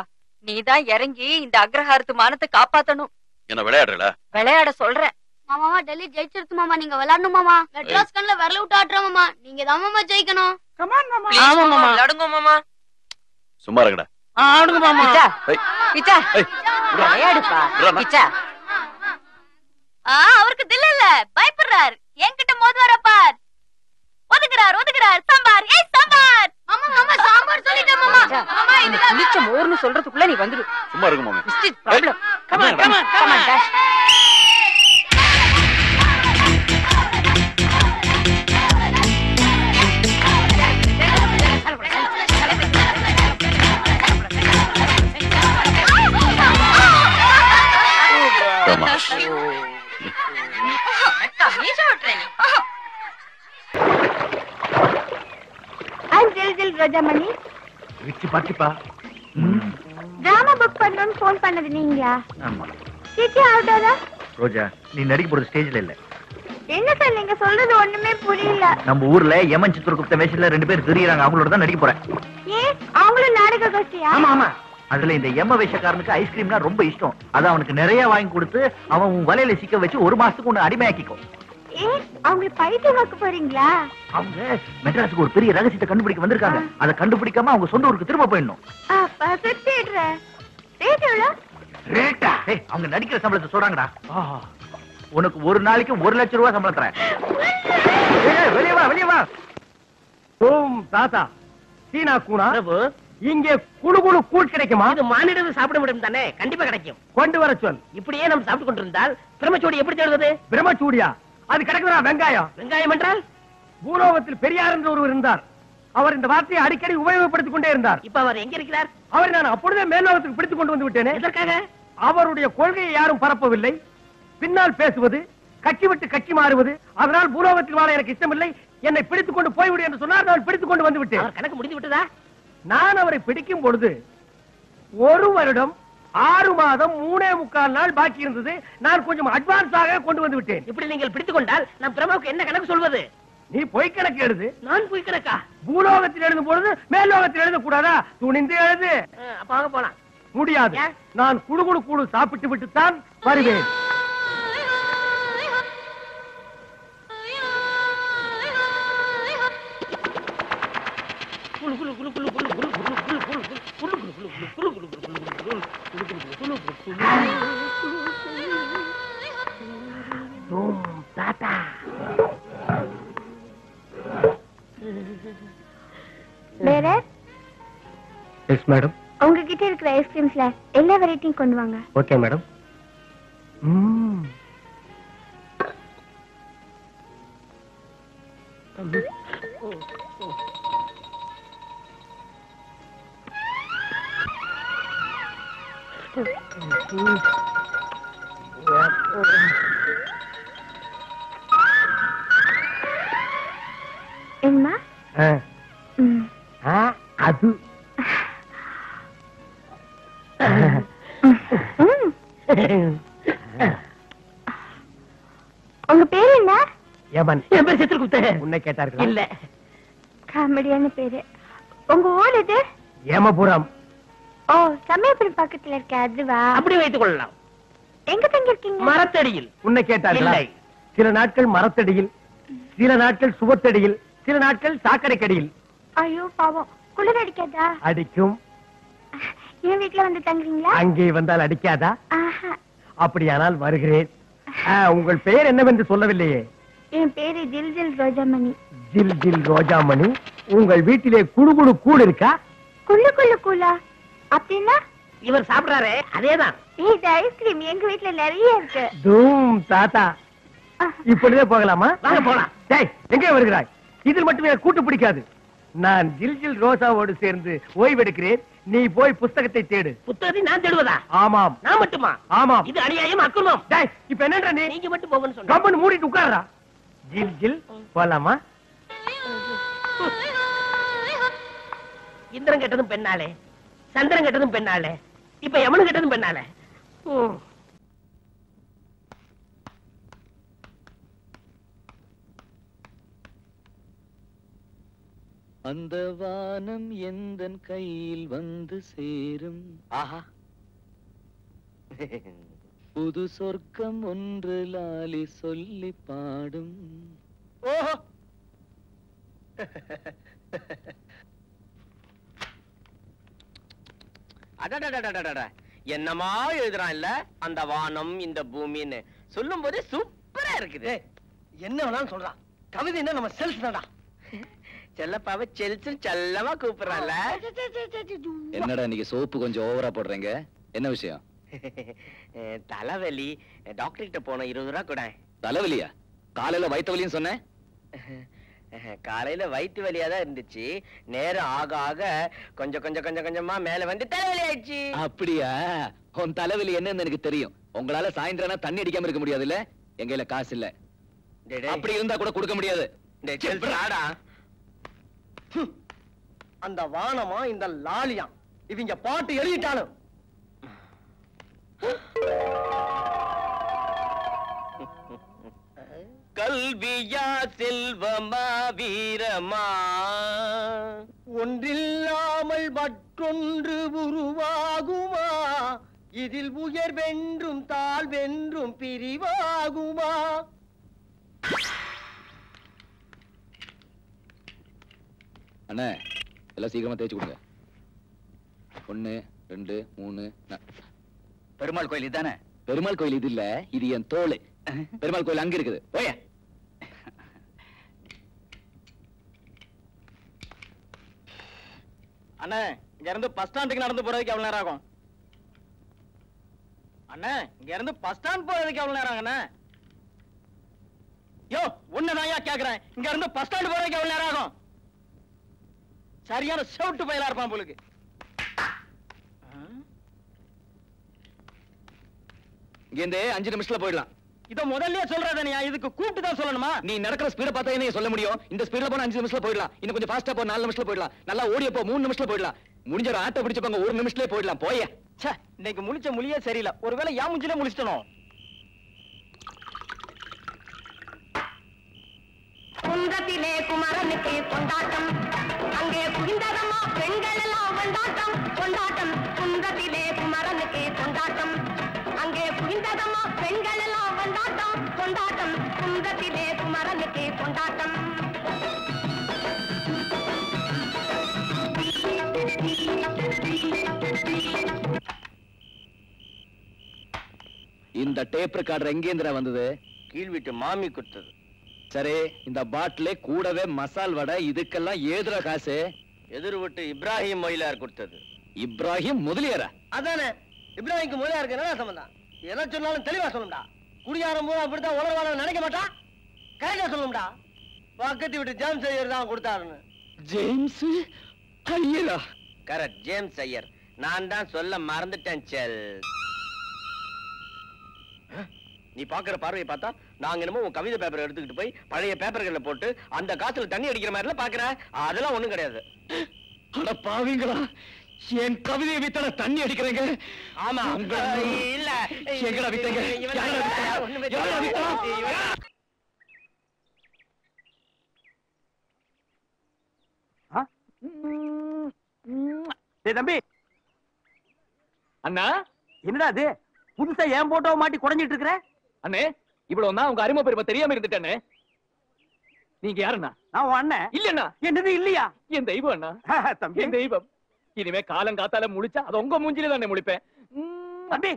S8: நீதான் இறங்கி இந்த அக்ரஹாரத்து மானத்தை காப்பாத்தணும்.
S12: என்ன விளையாடுறல?
S8: விளையாட சொல்றேன்.
S11: மாமா டெல்லி ஜெயிச்சிருச்சு மாமா, நீங்க விளையாடணும் மாமா. மெட்ராஸ் கண்ல விரல விட்டு ஆடுறோம் மாமா, நீங்க தான் மாமா ஜெயிக்கணும்.
S8: கமான் மாமா.
S3: ஆமா மாமா.
S8: விளையாடுங்க மாமா.
S12: சும்மா இருங்கடா.
S3: ஆடுங்க மாமா.
S8: கிச்சா விளையாடுப்பா. கிச்சா அவருக்கு தில் இல்ல, பயப்படுறார். என்கிட்ட மோதுவார பார். ஒதுக்குறார் ஒதுக்குறார். சாம்பார், ஏய் சாம்பார்.
S11: மாமா மாமா சாம்பார் சொல்லிட்டேன் மாமா. மாமா இது
S8: புளிச்ச மோர்னு சொல்றதுக்குள்ள நீ வந்துரு.
S12: சும்மா இருங்க மாமா.
S8: Mistake problem.
S3: Come on come on come on dash.
S1: Rojamani
S9: விச்சு பாட்டிப்பா
S1: டிராமா புக் பண்ணணும்னு போன் பண்ணது நீங்களா?
S9: ஆமா.
S1: சீக்கிய ஆவுடாதா?
S9: ரோஜா, நீ நடிக்க போறது ஸ்டேஜ்ல இல்ல.
S1: என்ன சார் நீங்க சொல்றது ஒண்ணுமே புரியல.
S9: நம்ம ஊர்ல யமன் சித்திரகுப்த வேஷத்துல 2 பேர் தெரியுறாங்க, அவங்களோட தான் நடிக்க போறேன்.
S1: ஏன் அவங்களும் நாடக கோஷ்டியா?
S9: ஆமா ஆமா. அதுல இந்த யம வேஷக்காரனுக்கு ஐஸ்கிரீம்னா ரொம்ப இஷ்டம். அத அவனுக்கு நிறைய வாங்கி கொடுத்து அவன் உன் வலையில சிக்க வச்சு 1 மாசத்துக்கு உன்னை அடிமையாக்கிக்கோ.
S1: ஏன் அவங்க பைத்தியமாக்க போறீங்களா?
S9: அவங்க மெட்ராஸுக்கு ஒரு பெரிய ரகசியத்தை கண்டுபிடிக்க வந்திருக்காங்க. அதை கண்டுபிடிக்காம அவங்க சொந்த ஊருக்கு திரும்ப போயிடணும்.
S1: அப்பா சுத்திடுறேன். ரேட் எவ்வளோ?
S9: ரேட்டா? அவங்க நடிக்கிற சம்பளத்தை சொல்றாங்கடா. உனக்கு ஒரு நாளைக்கு 1 லட்சம் ரூபாய் சம்பளம் தரேன். வெளியே வா வெளியே வா.
S5: ஓம் தாத்தா சீனா கூனா இங்கே குழு குழு கூழ் கிடைக்குமா?
S3: இது மானிடர்கள் சாப்பிட முடியும் தானே, கண்டிப்பா கிடைக்கும்.
S5: கொண்டு வர சொல்.
S3: இப்படியே நம்ம சாப்பிட்டு கொண்டிருந்தால் பிரம்மச்சோடி எப்படி தேடுவது?
S5: பிரம்மச்சூடியா? அது கிடைக்குதா? வெங்காயம்.
S3: வெங்காயம் என்றால்
S5: பூலோகத்தில் பெரியார் என்று ஒருவர் இருந்தார். அவர் இந்த வார்த்தையை அடிக்கடி உபயோகப்படுத்திக் கொண்டே இருந்தார்.
S3: இப்ப அவர் எங்க இருக்கிறார்?
S5: அவர் நான் அப்பொழுதே மேலோகத்துக்கு பிடித்துக் கொண்டு வந்து விட்டேனே.
S3: எதற்காக?
S5: அவருடைய கொள்கையை யாரும் பரப்பவில்லை. பின்னால் பேசுவது, கட்சி விட்டு கட்சி மாறுவது, அதனால் பூலோகத்தில் வாழ எனக்கு இஷ்டமில்லை, என்னை பிடித்துக் கொண்டு போய்விடு என்று சொன்னார். நான் பிடித்துக் கொண்டு வந்து விட்டேன்.
S3: கணக்கு முடிந்து விட்டதா?
S5: நான் அவரை பிடிக்கும் பொழுது 1 வருடம் 6 மாதம் 3.25 நாள் பாக்கி இருந்தது. நான் கொஞ்சம் அட்வான்ஸாக கொண்டு வந்து விட்டேன்.
S3: இப்படி நீங்கள் பிடித்துக் கொண்டால் நம் பிரமாவுக்கு என்ன கணக்கு சொல்வது?
S5: நீ பொய் கணக்கு எழுது.
S3: நான் பொய் கணக்கா?
S5: பூலோகத்தில் எழுதும் பொழுது மேலோகத்தில் எழுத கூடாதா? துணிந்து எழுது.
S3: அப்ப வாங்க போலாம்.
S5: முடியாது. நான் குழு குழு குழு சாப்பிட்டு விட்டுத்தான் வருவேன்.
S1: வேற?
S5: Yes madam.
S1: உங்ககிட்ட இருக்கிற ஐஸ்கிரீம்ஸ்ல எல்லா வெரைட்டியும் கொண்டு வாங்க.
S5: Okay madam.
S1: என்னமா?
S5: அது
S1: உங்க பேரு என்ன?
S5: யமன்.
S3: என் பேர் சித்திரகுப்த.
S5: உன்னை கேட்டார்கள்?
S3: இல்ல.
S1: காமெடியான பேரு. உங்க ஊர் இது?
S5: யமபுரம்.
S1: ஓ, சமயபுரம் பக்கத்துல இருக்க அதுவா?
S3: அப்படி வைத்துக் கொள்ளலாம்.
S1: எங்க தங்கி இருக்கீங்க?
S3: மரத்தடியில்.
S5: உன்னை கேட்டார்கள்?
S3: இல்லை.
S5: சில நாட்கள் மரத்தடியில், சில நாட்கள் சுவத்தடியில், சில நாட்கள் சாக்கடை கடியில்.
S1: ஐயோ பாவம், குளிர் அடிக்காதா?
S5: அடிக்கும்.
S1: என் வீட்டுல வந்து தங்குறீங்களா?
S5: அங்கே வந்தால் அடிக்காதா?
S1: ஆஹா.
S5: அப்படியானால் வருகிறேன். உங்கள் பெயர் என்னவென்று சொல்லவில்லையே.
S1: என் பேரு ஜில் ஜில் ரோஜாமணி.
S5: ஜில் ஜில் ரோஜாமணி. உங்கள் வீட்டிலே குழு குழு கூழ் இருக்கா?
S1: குள்ளு குள்ளு கூலா? அப்படின்னா?
S3: இவர் சாப்பிடுறாரு அதேதான்.
S1: இது ஐஸ்கிரீம் எங்க வீட்டுல நிறைய இருக்கு.
S5: தூம் தாத்தா இப்பொழுதே போகலாமா? வாங்க போலாம். டேய், எங்கே வருகிறாய்? இதில் மட்டுமே கூட்டு பிடிக்காது. நான் ஜில் ரோசாவோடு சேர்ந்து ஓய்வெடுக்கிறேன். நீ போய் புஸ்தகத்தை தேடு.
S3: புத்தகத்தை நான் தேடுவதா?
S5: ஆமாம்.
S3: நான் மட்டுமா?
S5: ஆமாம்.
S3: இது அநியாயம், அக்கிரமம்.
S5: டேய், இப்ப என்னன்ற நீ?
S3: நீங்க மட்டும் போகணும்னு சொன்னா.
S5: கம்பெனி மூடிட்டு உட்கார்றா. ஜில் போலாமா?
S3: இந்திரன் கெட்டதும் பெண்ணாலே, சந்திரன் கெட்டதும் பெண்ணாலே, இப்ப யமனு கெட்டதும் பெண்ணாலே.
S4: அந்த வானம் எந்தன் கையில் வந்து சேரும். ஆஹா, புது சொர்க்கம் ஒன்று லாலி சொல்லி பாடும். ஓஹோ,
S13: என்னமா எழுதுறான் இல்ல அந்த வானம் இந்த பூமின்னு சொல்லும் போதே சூப்பரா இருக்குது.
S5: என்ன வேணாலும் சொல்றான். கவிதை என்ன நம்ம செல்ஸ் தான்டா.
S13: செல்லப்பாவ செல்ஸ் செல்லமா கூப்பிடுறான்ல.
S4: என்னடா இன்னைக்கு சோப்பு கொஞ்சம் ஓவரா போடுறீங்க? என்ன விஷயம்?
S13: தலைவலி, டாக்டர் கிட்ட போன 20 ரூபா கூட.
S4: தலைவலியா? காலையில வயிற்று வலின்னு சொன்னேன்.
S13: காலையில வயிற்று வலியா தான் இருந்துச்சு. நேரம் ஆக ஆக கொஞ்சம் கொஞ்சம் கொஞ்சம் கொஞ்சமா மேல வந்து தலைவலி ஆயிடுச்சு.
S4: அப்படியா? உன் தலைவலி என்னன்னு எனக்கு தெரியும். உங்களால சாயந்தரம் தண்ணி அடிக்காம இருக்க முடியாது இல்ல? எங்க கையில காசு இல்ல. அப்படி இருந்தா கூட கொடுக்க முடியாது.
S5: அந்த வானமா இந்த லாலியா இவங்க பாட்டு எழுதிட்டாலும்
S13: கல்வியா செல்வமா வீரமா
S5: ஒன்றில்லாமல் மற்றொன்று உருவாகுமா? இதில் உயர்வென்றும் தாழ்வென்றும் பிரிவாகுமா?
S4: அண்ணே, எல்லாம் சீக்கிரமா தேய்ச்சி கொடுங்க. 1 2 3. பெருமாள் கோயில் இதுதானே? பெருமாள் கோயில் இது இல்ல, இது என் தோல். பெருமாள் கோயில் அங்க இருக்குது. போய.
S13: அண்ணே, இங்க இருந்து பஸ் ஸ்டாண்டுக்கு நடந்து போறதுக்கு எவ்வளவு நேரம் ஆகும்? அண்ணே, இங்க இருந்து பஸ் ஸ்டாண்ட் போறதுக்கு எவ்வளவு நேரம் ஆகுண்ணே? யோ, உன்னதாயா கேக்குறேன். இங்க இருந்து பஸ் ஸ்டாண்ட் போறதுக்கு எவ்வளவு நேரம் ஆகும்? சரியான செவுட்டு பயிலா இருப்பான் போலுக்கு.
S4: இங்க இருந்து 5 நிமிஷத்துல போயிடலாம்.
S13: இத முதல்லயே சொல்றதனியா? இதுக்கு கூப்பிட்டு தான் சொல்லணுமா?
S4: நீ நடக்கிற ஸ்பீட பார்த்தா என்ன சொல்ல முடியும்? இந்த ஸ்பீட்ல போனா 5 நிமிஷத்துல போயிடலாம். இன்னும் கொஞ்சம் ஃபாஸ்டா போ, 4 நிமிஷத்துல போயிடலாம். நல்லா ஓடியப்போ 3 நிமிஷத்துல போயிடலாம். முடிஞ்ச ஒரு ஆட்டோ பிடிச்சப்பங்க 1 நிமிஷத்துல போயிடலாம். போய.
S13: ச்சே, இன்னைக்கு முழிச்ச முழியே சரியில்லை. ஒருவேளை யா முஞ்சிலே முழிச்சிட்டனோ?
S1: குன்றத்திலே குமரனுக்கு கொண்டாட்டம், அங்கே குவிந்ததம்மா பெண்கள் எல்லாம் கொண்டாட்டம் கொண்டாட்டம். குன்றத்திலே குமரனுக்கு கொண்டாட்டம், அங்கே குவிந்ததம்மா பெண்கள் எல்லாம் கொண்டாட்டம் கொண்டாட்டம். குன்றத்திலே குமரனுக்கு கொண்டாட்டம்.
S4: இந்த டேப் ரெக்கார்டர் எங்கேந்திரா வந்தது?
S13: கீழ் வீட்டு மாமி கொடுத்தது.
S4: சரி, இந்த பாட்டிலே கூடவே மசால் வடை, இதுக்கெல்லாம் ஏதுரா காசு?
S13: எதிர் விட்டு இப்ராஹிம் மொயிலார் கொடுத்தது.
S4: இப்ராஹிம் முதலியாரா?
S5: அதானே, இப்ராஹிம்க்கு முதலியாருக்கு என்ன சம்பந்தம்? எதை சொன்னாலும் தெளிவா சொல்லும்டா. குடியாரம் போது அப்படித்தான் உலர்வான நினைக்க மாட்டா. கரெக்டா சொல்லும்டா. பக்கத்து விட்டு ஜேம்ஸ் ஐயர் தான் கொடுத்தாருன்னு.
S4: ஜேம்ஸ் ஐயரா?
S13: Correct, James Iyer. நான் தான் சொல்ல மறந்துட்டேன். செல், நீ பாக்குற பார்வையை பார்த்தா நாங்க என்னமோ உன் கவிதை பேப்பர் எடுத்துக்கிட்டு போய் பழைய பேப்பர்கள்ல போட்டு அந்த காத்துல தண்ணி அடிக்கிற மாதிரி எல்லாம் பாக்குற. அதெல்லாம் ஒண்ணும் கிடையாது.
S4: அட பாவீங்களா, என் கவிதையை வித்தான தண்ணி அடிக்கிறீங்க?
S13: ஆமா, இல்ல
S4: எங்கடா வித்தீங்க?
S5: தம்பி,
S4: அண்ணா,
S5: என்னடா அது புதுசா ஏன் போட்டோ மாட்டி குறைஞ்சிட்டு இருக்கிற?
S4: அண்ணே, இவ்வளவு நான் உங்க அருமை பெருமை தெரியாம இருந்துட்டேன்னு. நீங்க யாருண்ணா?
S5: நான் உன் அண்ணன்.
S4: இல்லண்ணா.
S5: என்னது இல்லையா?
S4: என் தெய்வம் அண்ணா.
S5: தம்பி,
S4: என் தெய்வம். இனிமே காலம் காத்தால முழிச்சா அது உங்க மூஞ்சில தானே முழிப்பேன்.
S5: தம்பி,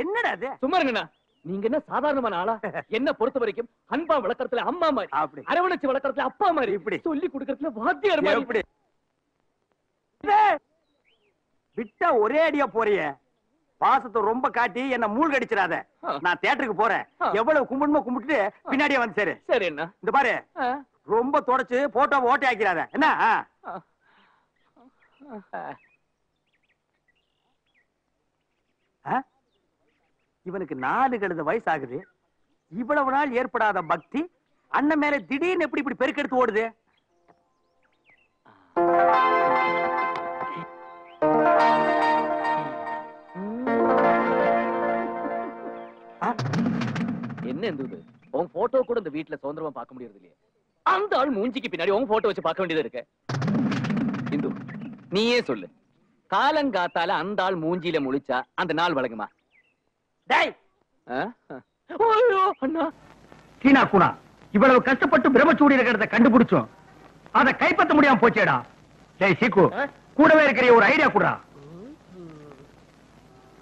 S5: என்னடா அது?
S4: சும்மா இருங்கண்ணா. நீங்க என்ன சாதாரணமான ஆளா? என்ன பொறுத்த வரைக்கும் அன்பா வளர்க்கறதுல அம்மா மாதிரி,
S5: அப்படி
S4: அரவணைச்சு வளர்க்கறதுல அப்பா மாதிரி,
S5: இப்படி
S4: சொல்லி கொடுக்கறதுல வாத்தியார் மாதிரி.
S5: எப்படி விட்டா ஒரே அடியா போறிய? பாசத்தை ரொம்ப காட்டி என்ன மூழ்கடிச்சிடாத. நான் தியேட்டருக்கு போறேன். எவ்வளவு கும்பிடுமோ கும்பிட்டு பின்னாடியே வந்து சேரு.
S4: சரி என்ன
S5: இந்த பாரு, ரொம்ப தொடச்சு போட்டோவை ஓட்டை ஆக்கிறாத என்ன. இவனுக்கு 4 கழுத வயசு ஆகுது. இவ்வளவு நாள் ஏற்படாத பக்தி அண்ணன் மேல திடீர்னு எப்படி இப்படி பெருக்கெடுத்து ஓடுது?
S4: என்ன இருந்தது? உன் போட்டோ கூட இந்த வீட்டுல சுதந்திரமா பார்க்க முடியறது இல்லையே. அந்த ஆள் மூஞ்சிக்கு பின்னாடி உன் போட்டோ வச்சு பார்க்க வேண்டியது இருக்கு. இந்து, நீயே சொல்லு, காலங்காத்தால அந்த ஆள் மூஞ்சியில முழிச்சா அந்த நாள் வழங்குமா?
S5: அண்ணா சீனா குணா, இவ்வளவு கஷ்டப்பட்டு பிரம்மச்சூடி இருக்கிறத கண்டுபிடிச்சோம், அதை கைப்பற்ற முடியாம போச்சேடா. டேய் சீக்கு, கூடவே இருக்கிற ஒரு ஐடியா கூடா.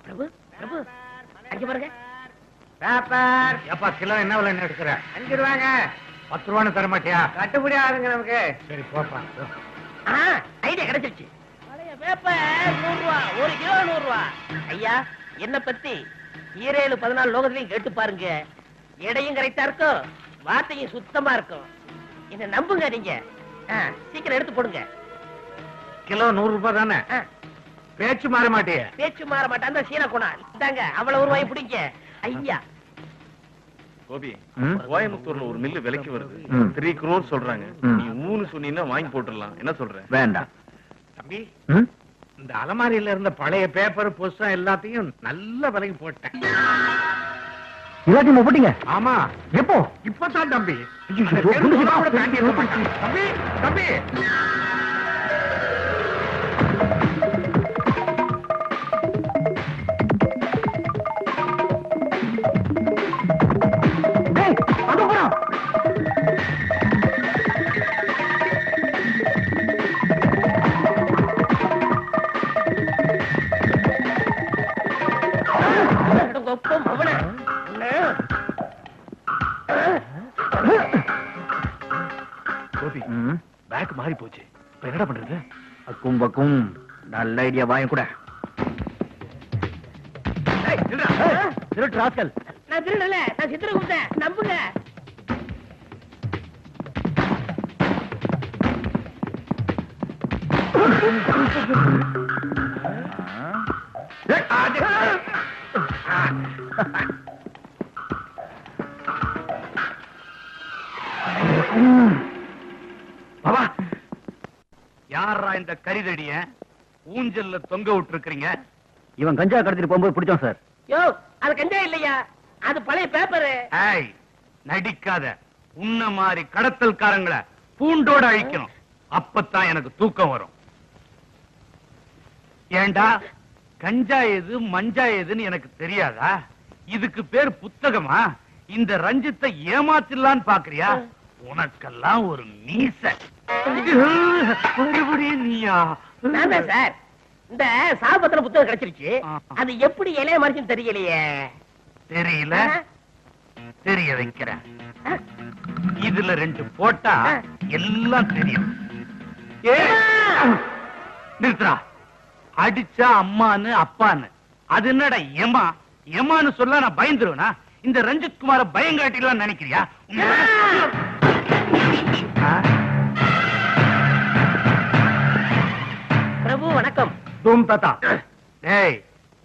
S3: பிரபு பிரபு அங்க பாருங்க.
S9: பேப்பர் எப்பா கிலோ என்ன விலை எடுக்கிற?
S3: 5 ரூபாங்க.
S9: 10 ரூபான்னு தர மாட்டியா?
S3: கட்டுப்படி ஆகுங்க நமக்கு.
S9: சரி போப்பா.
S3: ஐடியா கிடைச்சிருச்சு. பழைய பேப்பர் 100 ரூபா, 1 கிலோ 100 ரூபா. ஐயா, என்ன பத்தி 17-14 லோகத்திலையும் கேட்டு பாருங்க. எடையும் கரெக்டா இருக்கும், வார்த்தையும் சுத்தமா இருக்கும். என்ன நம்புங்க நீங்க. சீக்கிரம் எடுத்து போடுங்க.
S9: கிலோ 100 ரூபாய் தானே? பேச்சு மாற மாட்டியே?
S3: பேச்சு மாற மாட்டான். அந்த சீனா குணா இந்தாங்க, அவ்வளவு ரூபாய் பிடிங்க. ஐயா
S14: கோபி, கோயம்புத்தூர்ல ஒரு மில்லு விலைக்கு வருது. 3 crore சொல்றாங்க. நீ 3 சொன்னீங்கன்னா வாங்கி போட்டுடலாம். என்ன சொல்ற?
S9: வேண்டாம் தம்பி, இந்த அலமாரியில இருந்த பழைய பேப்பர் புஸ்தகம் எல்லாத்தையும் நல்ல விலைக்கு போட்டேன்.
S5: எல்லாத்தையும் போட்டீங்க?
S9: ஆமா.
S5: எப்போ?
S9: இப்பதான் தம்பி. தம்பி தம்பி
S5: பேக் மாறி போச்சு. இப்ப என்னடா பண்றது? அக்கும் பக்கும் நல்ல ஐடியா. வாங்க கூட.
S3: நான் திருடல, நான் சித்திரகுப்த. நம்புங்க.
S9: பாபா, யாரா இந்த கரிதடிய ஊஞ்சல்ல தொங்க விட்டு இருக்கிறீங்க?
S5: இவன் கஞ்சா கடத்திட்டு போகும்போது பிடிச்சோம் சார்.
S3: யோ, அது கஞ்சா இல்லையா, அது பழைய பேப்பர்.
S9: ஏய், நடிக்காத. உன்ன மாதிரி கடத்தல்காரங்களை பூண்டோட அழிக்கணும். அப்பத்தான் எனக்கு தூக்கம் வரும். ஏண்டா, கஞ்சா எது மஞ்சா எதுன்னு எனக்கு தெரியாதா? இதுக்கு பேர் புத்தகமா? இந்த ரஞ்சித்தை ஏமாத்திடலான்னு பாக்குறியா? உனக்கெல்லாம் ஒரு மீச. மறுபடியும் நீயா?
S3: சார், இந்த சாபத்துல புத்தகம் கிடைச்சிருச்சு. அது எப்படி இலைய மறைச்சுன்னு தெரியலையே.
S9: தெரியல, தெரிய வைக்கிறேன். இதுல 2 போட்டா எல்லாம் தெரியும். நிறுத்துறா. அடிச்சா அம்மான்னு அப்பான்னு. அது என்னடா ஏமா? ஏமான்னு சொல்ல நான் பயந்துருவனா? இந்த ரஞ்சித் குமார பயங்காட்டிலாம் நினைக்கிறியா?
S3: பிரபு வணக்கம்.
S9: தூம் தாத்தா. ஏய்,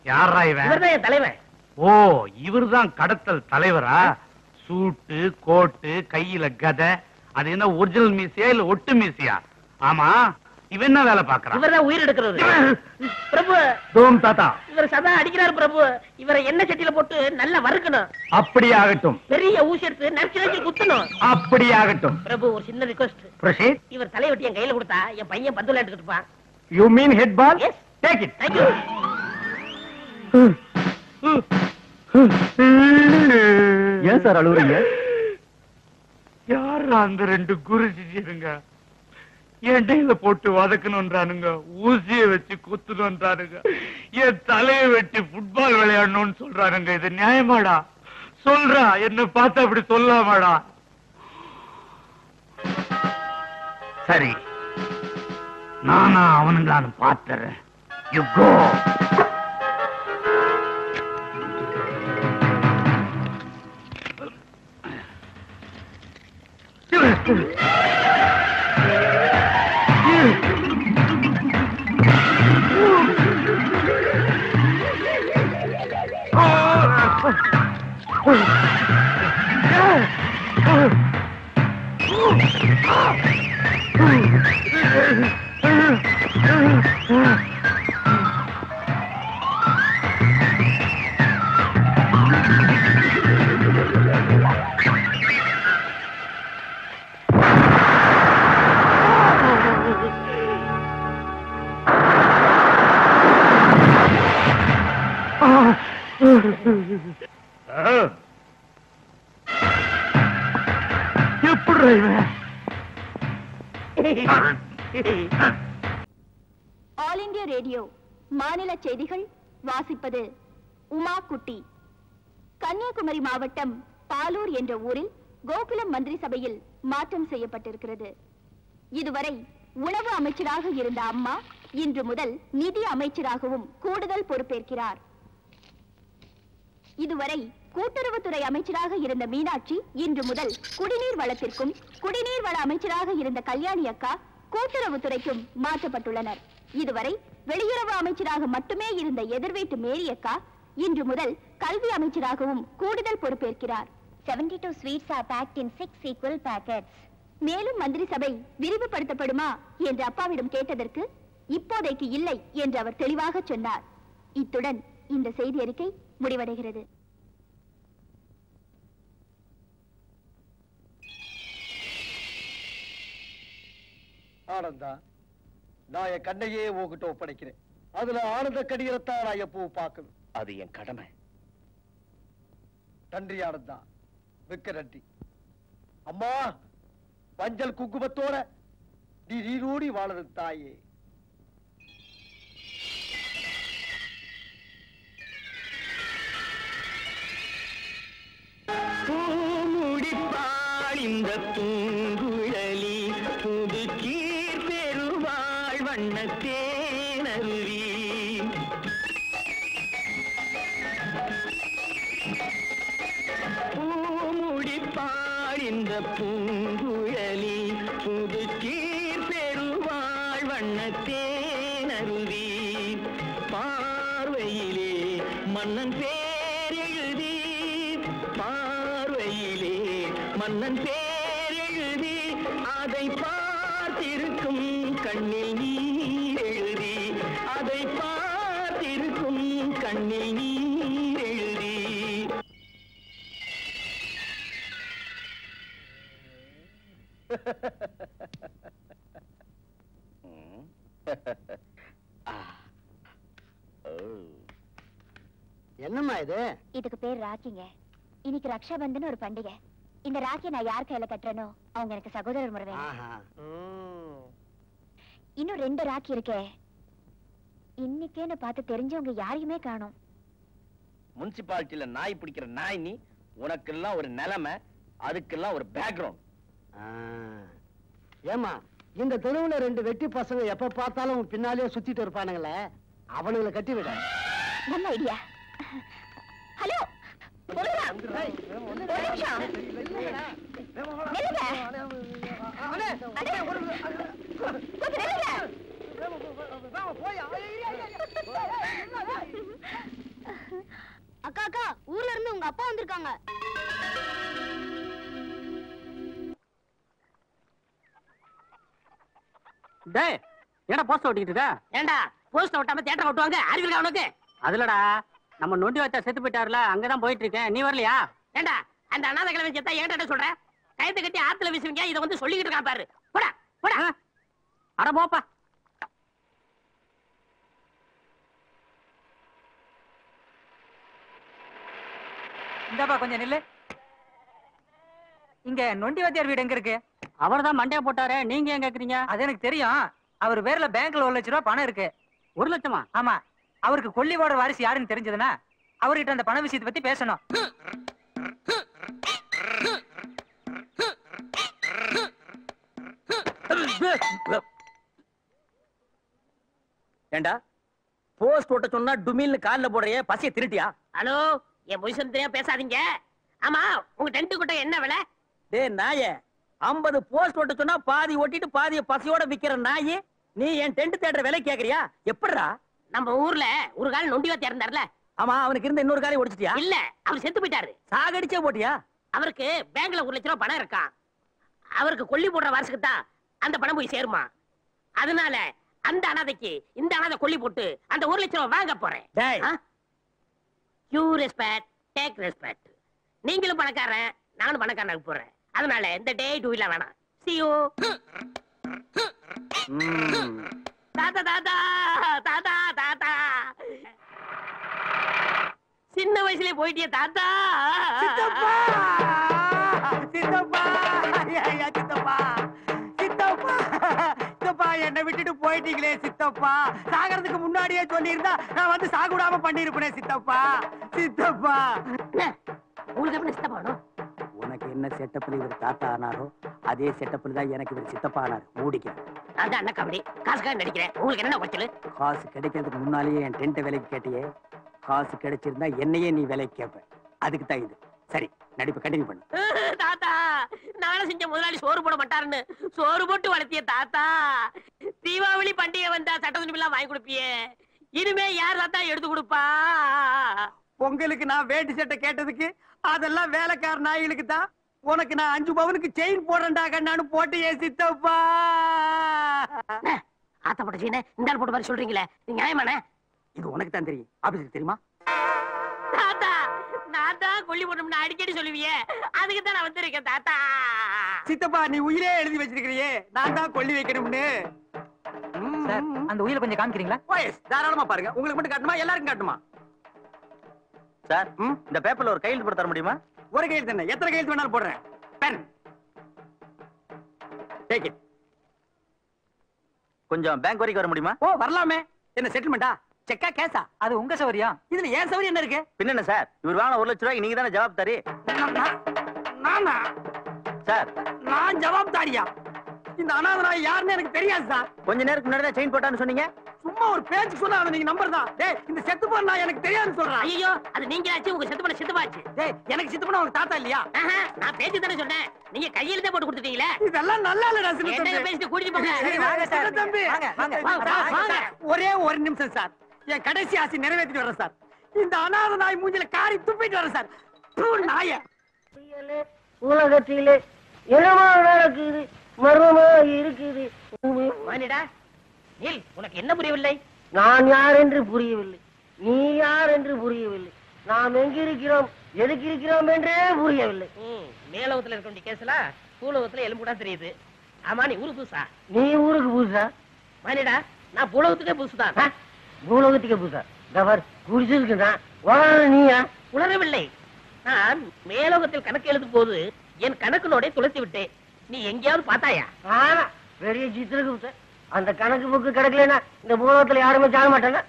S9: யாரா இவன்?
S3: இவர்தான் என் தலைவன்.
S9: ஓ, இவர்தான் கடத்தல் தலைவரா? சூட்டு கோட்டு கையில கதை. அது என்ன ஒரிஜினல் மீசியா இல்ல ஒட்டு மீசியா? ஆமா, இவன் என்ன வேலை பாக்குறான்?
S3: இவர்தான் உயிர் எடுக்கிறது. பிரபு,
S9: தூம் தாத்தா.
S3: இவர் சதா அடிக்கிறார் பிரபு. இவரை எண்ணெய் சட்டியில போட்டு நல்லா வறுக்கணும்.
S9: அப்படி ஆகட்டும்.
S3: பெரிய ஊசி எடுத்து நச்சு நச்சு குத்தணும்.
S9: அப்படி ஆகட்டும்.
S3: பிரபு, ஒரு சின்ன ரிக்வெஸ்ட்.
S9: Proceed.
S3: இவர் தலையை வெட்டி என் கையில கொடுத்தா என் பையன் பந்து விளையாட்டு இருப்பான்.
S9: You mean head ball?
S3: Yes.
S9: Take it.
S3: Thank you.
S5: ஏன் சார் அழுவுறீங்க?
S9: யாரா அந்த 2 குருஜிங்க? எண்டையில போட்டு வதக்கணும்ன்றானுங்க, ஊசிய வச்சு குத்தணும்ன்றானுங்க, என் தலையை வெட்டி ஃபுட்பால் விளையாடணும்னு சொல்றானுங்க. இது நியாயமாடா? சொல்றா, என்ன பார்த்து அப்படி சொல்லாமாடா? சரி, நானா அவனுங்களான்னு பார்த்துறேன். You go.
S1: All India radio மாநில செய்திகள் வாசிப்பது உமா குட்டி. கன்னியாகுமரி மாவட்டம் பாலூர் என்ற ஊரில் கோகுலம் மந்திரி சபையில் மாற்றம் செய்யப்பட்டிருக்கிறது. இதுவரை உணவு அமைச்சராக இருந்த அம்மா இன்று முதல் நிதி அமைச்சராகவும் கூடுதல் பொறுப்பேற்கிறார். இதுவரை கூட்டுறவுத்துறை அமைச்சராக இருந்த மீனாட்சி இன்று முதல் குடிநீர் வளத்திற்கும் குடிநீர் வள அமைச்சராக இருந்த கல்யாணி அக்கா கூட்டுறவுத்துறைக்கும் மாற்றப்பட்டுள்ளனர். இதுவரை வெளியுறவு அமைச்சராக மட்டுமே இருந்த எதிர்வீட்டு மேரி அக்கா இன்று முதல் கல்வி அமைச்சராகவும் கூடுதல் பொறுப்பேற்கிறார். 72 sweets are packed in 6 equal packets. மேலும் மந்திரி சபை விரிவுபடுத்தப்படுமா என்று அப்பாவிடம் கேட்டதற்கு இப்போதைக்கு இல்லை என்று அவர் தெளிவாக சொன்னார். இத்துடன் இந்த செய்தி அறிக்கை முடிவடைகிறது.
S5: ஆனந்தா, நான் என் கண்ணையே உங்ககிட்ட ஒப்படைக்கிறேன். அதுல ஆனந்த கடிகரத்தான் நான் எப்பவும் பார்க்கணும்.
S13: அது என் கடமை.
S5: நன்றி ஆனந்தா, மிக்க நன்றி. அம்மா, மஞ்சள் குங்குமத்தோட நீ நீரோடி வாழறது தாயே.
S3: பூமுடிப்பாள் இந்த பூங்குழலி புது கீர் பெருவாள் வண்ணத்தேனருவி. பூமுடிப்பாள் இந்த பூங்குழலி புது கீர் பெருவாள் வண்ணத்தேனருவி. பார்வையிலே மன்னன் பேரெழுதி, பார்வையிலே மன்னன் பேரெழுதி, அதை பார்த்திருக்கும் கண்ணில் நீர் எழுதி, அதை பார்த்திருக்கும் கண்ணில் நீர் எழுதி.
S5: என்னம்மா இது?
S1: இதுக்கு பேர் ராக்கிங்க. இன்னைக்கு ரக்ஷாபந்தன் ஒரு பண்டிகை. இந்த ராக்கி நான் யார் கையில கட்டுறனோ அவங்க எனக்கு சகோதரர் முறை. இன்னும் 2 ராக்கி இருக்கே. இன்னைக்கேன்னு பார்த்து தெரிஞ்சவங்க யாரையுமே காணோம்.
S13: முனிசிபாலிட்டியில நாய் பிடிக்கிற நாய் நீ, உனக்கெல்லாம் ஒரு நிலைமை, அதுக்கெல்லாம் ஒரு பேக்ரவுண்ட்.
S5: ஏமா, இந்த தெருவுல 2 வெட்டி பசங்க எப்ப பார்த்தாலும் பின்னாலே சுத்திட்டு இருப்பானுங்களே, அவனுங்களை கட்டி விட.
S1: நல்ல ஐடியா. ஹலோ, ஒரு நிமிஷம்.
S11: அக்கா அக்கா, ஊர்ல இருந்து உங்க அப்பா வந்திருக்காங்க.
S5: டேய், ஏடா போஸ்ட் ஓட்டிட்டு இருக்க?
S3: ஏண்டா போஸ்ட் ஓட்டாம தியேட்டர் ஓட்டுவாங்க? அறிவிக்கா உனக்கு?
S5: அதுலடா, நம்ம நொண்டி வச்சா செத்து போயிட்டாருல, அங்கதான் போயிட்டு இருக்கேன். நீ வரலையா?
S3: ஏண்டா அந்த அனாதை கிழமை செத்தா என்கிட்ட சொல்ற? கயத்தை கட்டி ஆத்துல வீசுவீங்க, இதை வந்து சொல்லிக்கிட்டு இருக்கான் பாரு. போடா போடா.
S5: அட போப்பா.
S15: இந்தாப்பா கொஞ்சம் நில்லு. இங்க நொண்டி வாத்தியார் வீடு எங்க இருக்கு?
S5: அவர்தான் மண்டைய போட்டாரு, நீங்க ஏன் கேக்குறீங்க?
S15: அது எனக்கு தெரியும். அவர் பேர்ல பேங்க்ல 1 லட்சம் ரூபாய் பணம் இருக்கு.
S5: 1 லட்சமா?
S15: ஆமா. அவருக்கு கொல்லி போடுற வாரிசு யாருன்னு தெரிஞ்சதுன்னா அவர்கிட்ட அந்த பண விஷயத்தை பத்தி பேசணும்.
S3: ஏண்டா போஸ்ட் ஓட்ட சொன்னா டுமில்னு கால்ல போடுறியே, பசிய திருட்டியா? ஹலோ, என் பொசிஷன் தெரியாம பேசாதீங்க. ஆமா, உங்க டென்ட் குட்டை என்ன விலை?
S5: டேய் நாயே, 50 போஸ்ட் ஓட்ட சொன்னா பாதி ஓட்டிட்டு பாதிய பசியோட விக்கிற நாயி நீ என் டென்ட் தேடுற விலை கேக்குறியா? எப்படிடா?
S3: நம்ம ஊர்ல ஒரு கால் நொண்டிவா இருந்தார்ல,
S5: ஆமா, அவனுக்கு இருந்த இன்னொரு காலை ஒடிச்சிட்டியா?
S3: இல்ல அவர் செத்து போயிட்டாரு.
S5: சாகடிச்சே போட்டியா?
S3: அவருக்கு பேங்க்ல 1 லட்சம் ரூபாய் பணம் இருக்கான். அவருக்கு கொல்லி போடுற வருஷத்துக்கு தான் அந்த பணம் போய் சேருமா. அதனால அந்த அனாதைக்கு இந்த அனாதை கொல்லி போட்டு அந்த 1 லட்சம் ரூபாய் வாங்க போறேன். You respect take respect. நீங்களும் பணக்காரன், நானும் பணக்காரனாக போறேன். அதனால இந்த டே டூ இல்ல வேணாம். See you. தாத்தா தாத்தா தாத்தா தாத்தா சின்ன வயசுல போயிட்டிய தாத்தா.
S5: சித்தப்பா சித்தப்பா ஐயா சித்தப்பா சித்தப்பா சித்தப்பா என்னை விட்டுட்டு போயிட்டீங்களே சித்தப்பா. சாகிறதுக்கு முன்னாடியே சொல்லியிருந்தா நான் வந்து சாகுடாம பண்ணிருப்பேனே சித்தப்பா. சித்தப்பா
S3: உங்களுக்கு எப்படி சித்தப்பா வேணும்?
S5: உனக்கு என்ன செட்டப்ல இவர் தாத்தா ஆனாரோ அதே செட்டப்ல தான் எனக்கு இவர் சித்தப்பா ஆனார். மூடிக்க.
S3: அதான் அண்ணா கபடி காசுக்காக நடிக்கிறேன். உங்களுக்கு என்ன குறைச்சல்?
S5: காசு கிடைக்கிறதுக்கு முன்னாலேயே என் டென்ட் விலைக்கு கேட்டியே. காசு கிடைச்சிருந்தா என்னையே நீ விலைக்கு கேட்ப. அதுக்கு தான் இது. சரி, நடிப்பு கண்டினியூ பண்ணு.
S3: தாத்தா நானும் செஞ்ச முதலாளி சோறு போட மாட்டாருன்னு சோறு போட்டு வளர்த்திய தாத்தா. தீபாவளி பண்டிகை வந்தா சட்ட துணிலாம் வாங்கி கொடுப்பியே. இனிமே யார் தாத்தா எடுத்து கொடுப்பா?
S5: பொங்கலுக்கு நான் வேட்டி சட்டை கேட்டதுக்கு அதெல்லாம் வேலைக்கார நாய்களுக்கு தான். உனக்கு நான் 5 பவுனுக்கு செயின் போடுறேன்டா கண்ணான்னு போட்டியே சித்தப்பா.
S3: ஆத்தா போட்ட செயினை இந்த ஆள் போட்ட மாதிரி சொல்றீங்களே, நீங்க நியாயமானே?
S5: இது உனக்கு தான் தெரியும். ஆபீஸுக்கு தெரியுமா?
S3: தாத்தா நான் தான் கொல்லி போட்டோம்னு அடிக்கடி சொல்லுவியே, அதுக்கு தான் நான் வந்திருக்கேன் தாத்தா.
S5: சித்தப்பா நீ உயிரே எழுதி வச்சிருக்கிறியே, நான் தான் கொல்லி வைக்கணும்னு.
S15: அந்த உயிரை கொஞ்சம் காமிக்கிறீங்களா?
S5: தாராளமா பாருங்க. உங்களுக்கு மட்டும் காட்டுமா எல்லாருக்கும் காட்டுமா?
S13: சார் இந்த பேப்பர்ல ஒரு கையெழுத்து போட்டு தர முடியுமா?
S5: ஒரு கையெழுத்து என்ன, எத்தனை கையெழுத்து வேணாலும் போடுறேன். Pen take it.
S13: கொஞ்சம் பேங்க் வரைக்கும் வர முடியுமா?
S5: ஓ வரலாமே. என்ன செட்டில்மெண்டா, செக்கா கேஸா?
S15: அது உங்க சௌரியம்.
S5: இதுல ஏன் சௌரியம் என்ன இருக்கு?
S13: பின்ன என்ன சார், இவர் வாங்க 1 லட்சம் ரூபாய்க்கு நீங்க தானே ஜவாப்தாரி.
S5: நானா
S13: சார்?
S5: நான் ஜவாப்தாரியா? இந்த அனாதை யாருன்னு எனக்கு தெரியாது சார்.
S13: கொஞ்ச நேரத்துக்கு முன்னாடி செயின் போட்டான்னு சொன்னீங்க.
S5: சும்மா ஒரு பேச்சு சொன்னா நீங்க நம்பர் தான். டேய் இந்த செத்து போனா எனக்கு தெரியாதுன்னு சொல்றேன்.
S3: ஐயோ அது நீங்க ஆச்சு, உங்க செத்து போன சித்தப்பாச்சு.
S5: டேய் எனக்கு சித்து போனா உங்க தாத்தா இல்லையா?
S3: நான் பேச்சு தானே சொன்னேன், நீங்க கையில போட்டு கொடுத்துட்டீங்களே.
S5: இதெல்லாம் நல்லா இல்லடா சின்ன தம்பி.
S3: என்ன பேசிட்டு கூட்டிட்டு போங்க.
S5: வாங்க சார் தம்பி.
S3: வாங்க.
S5: ஒரே ஒரு நிமிஷம் சார், என் கடைசி ஆசை நிறைவேற்றிட்டு வரேன் சார். இந்த அனாதை நாய் மூஞ்சில காரி துப்பிட்டு வரேன் சார். நாய
S3: உலகத்திலே என்னமா நடக்குது, மர்மமா இருக்குது. மானிடா நீல், உனக்கு என்ன புரியவில்லை? நான் யார் என்று புரியவில்லை, நீ யார் என்று புரியவில்லை, நாம் எங்க இருக்கிறோம் எதுக்கு இருக்கிறோம் என்றே புரியவில்லை. மேலோகத்துல இருக்க வேண்டிய கேஸ்ல பூலோகத்துல எலும்புடா தெரியுது. ஆமா நீ ஊருக்கு புதுசா? நீ ஊருக்கு புதுசா? மானிடா நான் பூலோகத்துக்கே புதுசுதான். பூலோகத்துக்கே புதுசா? கவர் குடிச்சிருக்குதான். நீயா? உணரவில்லை. நான் மேலோகத்தில் கணக்கு எழுதும் போது என் கணக்கு நோடை துளைத்து விட்டேன். நீ எங்கேயாவது பார்த்தாயா? பெரிய சித்திரகுப்த அந்த கணக்கு புக்கு கிடைக்கலன்னா இந்த பூலோகத்துல யாருமே சாக மாட்டேன்னா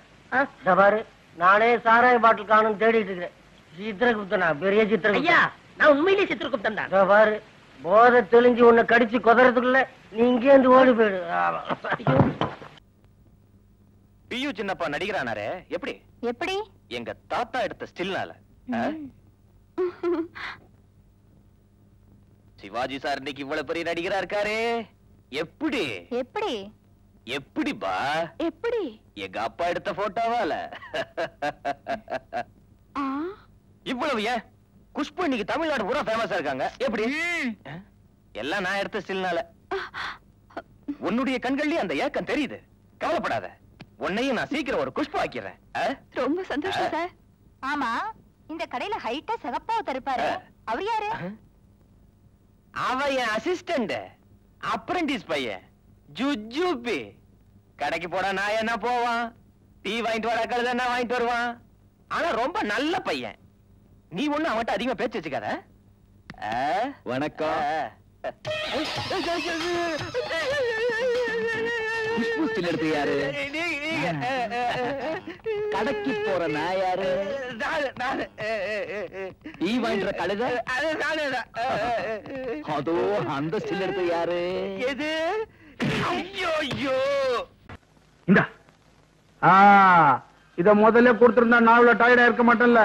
S3: பாரு. நானே சாராய பாட்டில் காணும் தேடிட்டு இருக்கிறேன். சித்திரகுப்தனா? பெரிய சித்திரகுப்தன். ஐயா நான் உண்மையிலேயே சித்திரகுப்தன் தான். பாரு போதை தெளிஞ்சு உன்னை கடிச்சு கொதறதுக்குள்ள நீ இங்கே இருந்து ஓடி போயிடு.
S13: பியு சின்னப்பா நடிகரானாரே, எப்படி
S8: எப்படி?
S13: எங்க தாத்தா எடுத்த ஸ்டில்னால. சிவாஜி சார் இன்னைக்கு இவ்வளவு பெரிய நடிகரா இருக்காரே, எப்படி
S8: எப்படி
S13: எப்படிப்பா?
S8: எப்படி?
S13: எங்க அப்பா எடுத்த போட்டோவால. இவ்வளவு ஏன் குஷ்பு இன்னைக்கு தமிழ்நாடு பூரா ஃபேமஸா இருக்காங்க, எப்படி? எல்லாம் நான் எடுத்த ஸ்டில்னால. உன்னுடைய கண்கள்லயே அந்த ஏக்கம் தெரியுது. கவலைப்படாத, உன்னையும் நான் சீக்கிரம் ஒரு குஷ்பு ஆக்கிறேன்.
S8: ரொம்ப சந்தோஷம் சார். ஆமா இந்த கடையில ஹைட்டா சிகப்பா இருப்பாரு, அவர் யாரு?
S13: அவன் என் அசிஸ்டன்ட், அப்ரெண்டிஸ் பையன் ஜுஜுபி. கடைக்கு போட நான் என்ன போவான், டீ வாங்கிட்டு வர கழுத என்ன வாங்கிட்டு வருவான். ஆனா ரொம்ப நல்ல பையன். நீ ஒண்ணு அவன்கிட்ட அதிகமா பேச்சு வச்சுக்காத.
S4: வணக்கம். புஷ்புஸ்டில் எடுத்து யாரு? கடைக்கு போற நான் யாரு? டீ வாங்கிற கழுத? அதோ அந்த ஸ்டில் எடுத்து யாரு?
S13: எது? ஐயோ
S2: இந்தா. இத முதல்ல கொடுத்திருந்தா நான் இவ்வளவு டயர்டா இருக்க மாட்டேன்ல.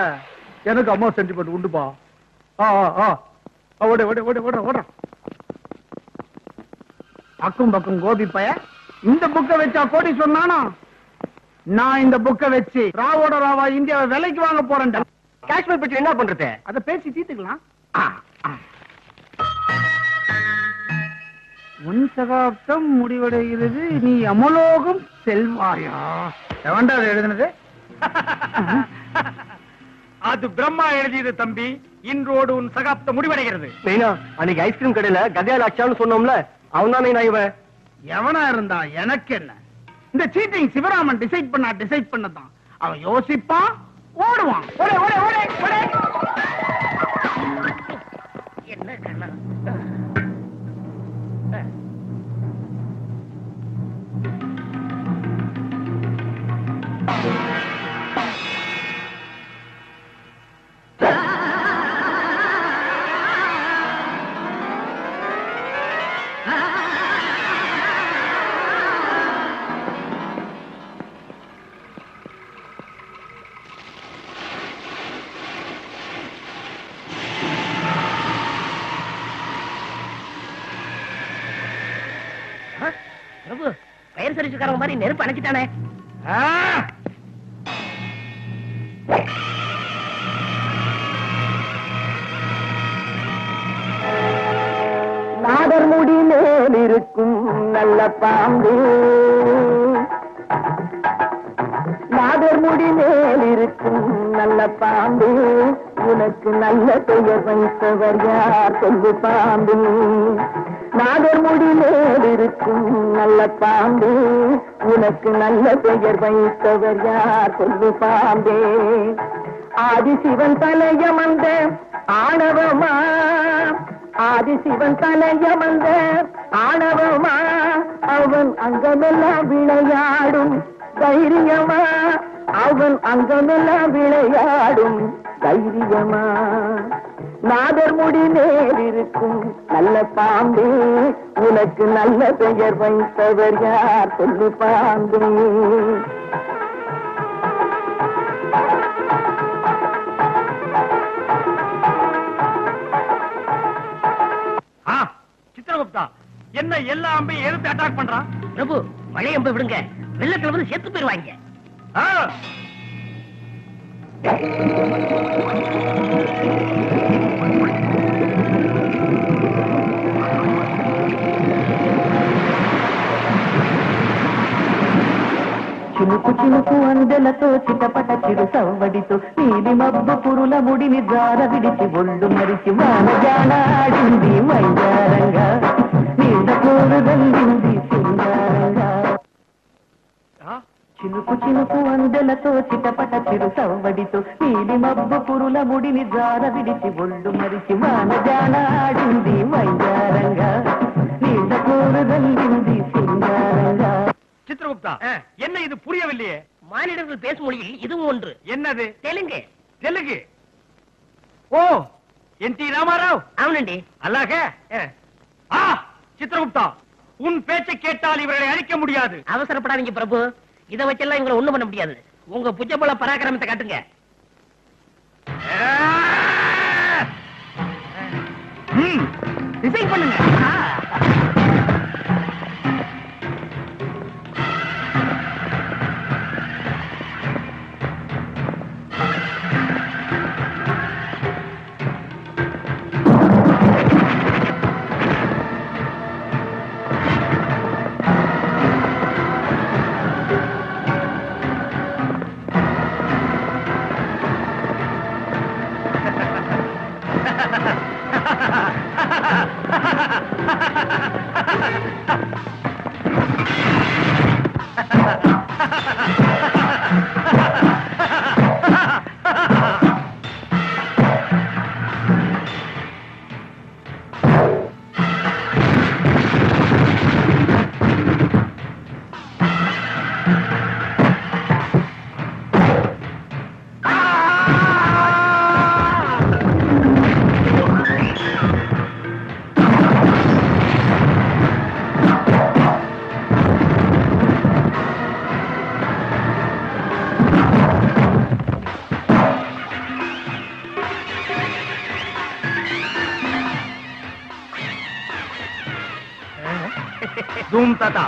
S2: எனக்கு அம்மா சென்டிமெண்ட் உண்டுப்பா. ஓட ஓட ஓட ஓட ஓட. அக்கும் பக்கம் கோபி பய இந்த புக்கை வச்சா கோடி சொன்னானா? நான் இந்த புக்கை வச்சு ராவோட ராவா இந்தியாவை விலைக்கு வாங்க போறேன்.
S3: காஷ்மீர் பற்றி என்ன பண்றது?
S2: அத பேசி தீர்த்துக்கலாம். உன் சகாப்தம் முடிவடைகிறது, நீ அமலோகம் செல்வாயா? எவன்டா அது எழுதுனது? அது பிரம்மா எழுதியது தம்பி. இன்றோடு உன் சகாப்தம் முடிவடைகிறது.
S3: அன்னைக்கு ஐஸ்கிரீம் கடையில கதையால் அச்சான்னு சொன்னோம்ல, அவன் தானே நான் இவன்.
S2: எவனா இருந்தா எனக்கு என்ன? இந்த சீட்டிங் சிவராமன் டிசைட் பண்ணதான். அவன் யோசிப்பான், ஓடுவான்.
S3: என்ன கண்ணா? பிரபு, ஃபயர் சர்வீஸ்காரங்க மாதிரி நெருப்பு அணைச்சிட்டானே.
S16: நாடர் முடி மேல் இருக்கும் நல்ல பாம்பு, நாடர் முடி மேல் இருக்கும் நல்ல பாம்பு, உனக்கு நல்ல பெயர் வைத்தவர் யார் சொல்லு பாம்பு. நாடர் முடி மேல் இருக்கும் நல்ல பாம்பு, உனக்கு நல்ல பெயர் வைத்தவர் யார் சொல்லு பாம்பே. ஆதிசிவன் தலையமர்ந்த ஆணவமா, ஆதிசிவன் தலையமர்ந்த ஆணவமா, அவன் அங்கமெல்லாம் விளையாடும் தைரியமா, அவன் அங்கமெல்லாம் விளையாடும் தைரியமா. நாதர் முடி மேல் இருக்கும் நல்ல பாம்பே, உனக்கு நல்ல பெயர் வைத்தவர் யார் சொல்லு பாம்பே.
S2: சித்திரகுப்தா, என்ன எல்லா அம்பையும் எடுத்து அட்டாக் பண்றான்?
S3: பிரபு, மழை அம்பை விடுங்க, வெள்ளத்துல வந்து செத்து போயிருவாங்க.
S16: చినుకు చినుకు అందెలతో చిటపట చిరు సవ్వడితో నీలి మబ్బు పురుల ముడిని జార విడిచి ఒళ్ళు మరిచి వానజానాడింది మైదారంగా, నీడ పూలు దండింది సింగారంగా. చినుకు చినుకు అందెలతో చిటపట చిరు సవ్వడితో నీలి మబ్బు పురుల ముడిని జార విడిచి ఒళ్ళు మరిచి వానజానాడింది మైదారంగా, నీడ పూలు దండింది సింగారంగా.
S2: சித்திரகுப்தா, என்ன இது புரியவில்லையே?
S3: மானிடர்கள் பேசும் மொழியில் இதுவும் ஒன்று.
S2: என்னது?
S3: தெலுங்கு.
S2: தெலுங்கு? ஓ, என்.டி. ராமாராவ்.
S3: அவனண்டி.
S2: அல்லாஹே. சித்திரகுப்தா, உன் பேச்சை கேட்டால் இவர்களை அழிக்க முடியாது.
S3: அவசரப்படாதீங்க பிரபு, இதை வச்செல்லாம் இவங்களை ஒண்ணும் பண்ண முடியாது. உங்க புஜபல பராக்கிரமத்தை காட்டுங்க.
S2: டிசைன் பண்ணுங்க.
S9: தூம் ததா.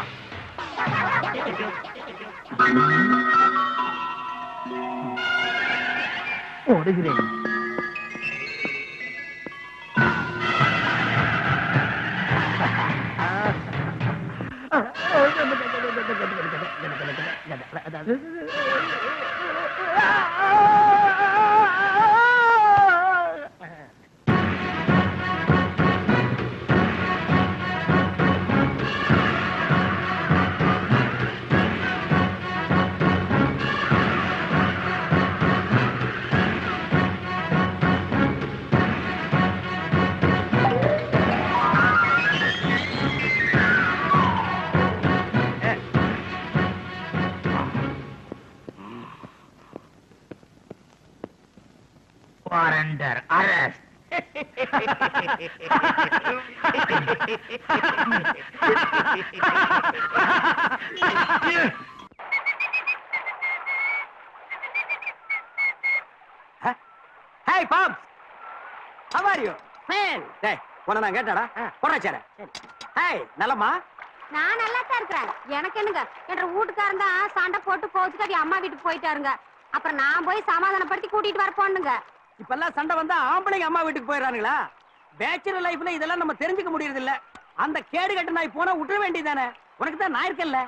S9: ஓடுகிறேன். Under arrest.
S5: Hey, Pops. How are you? Fine. Hey, உன்னை நான் கேட்டாடா? போடா சேர. Hey, நலமா?
S1: நான் நல்லா தான் இருக்கேன். எனக்கு என்னங்க? என்ற வீட்டுக்காரன் தான் சண்டை போட்டு கோச்சுக்காடி அம்மா வீட்டுக்கு போயிட்டாருங்க. அப்புறம் நான் போய் சமாதானப்படுத்தி கூட்டிட்டு வர போனுங்க.
S5: இப்பெல்லாம் சண்டை வந்தா ஆம்பளைங்க அம்மா வீட்டுக்கு போயிடுறானுங்களா? பேச்சுலர் லைஃப்ல இதெல்லாம் நம்ம தெரிஞ்சுக்க முடியறது இல்ல. அந்த கேடு கட்ட நாய் போனா விட்டுற வேண்டியதானே? உனக்கு தான் நான் இருக்கேன்ல.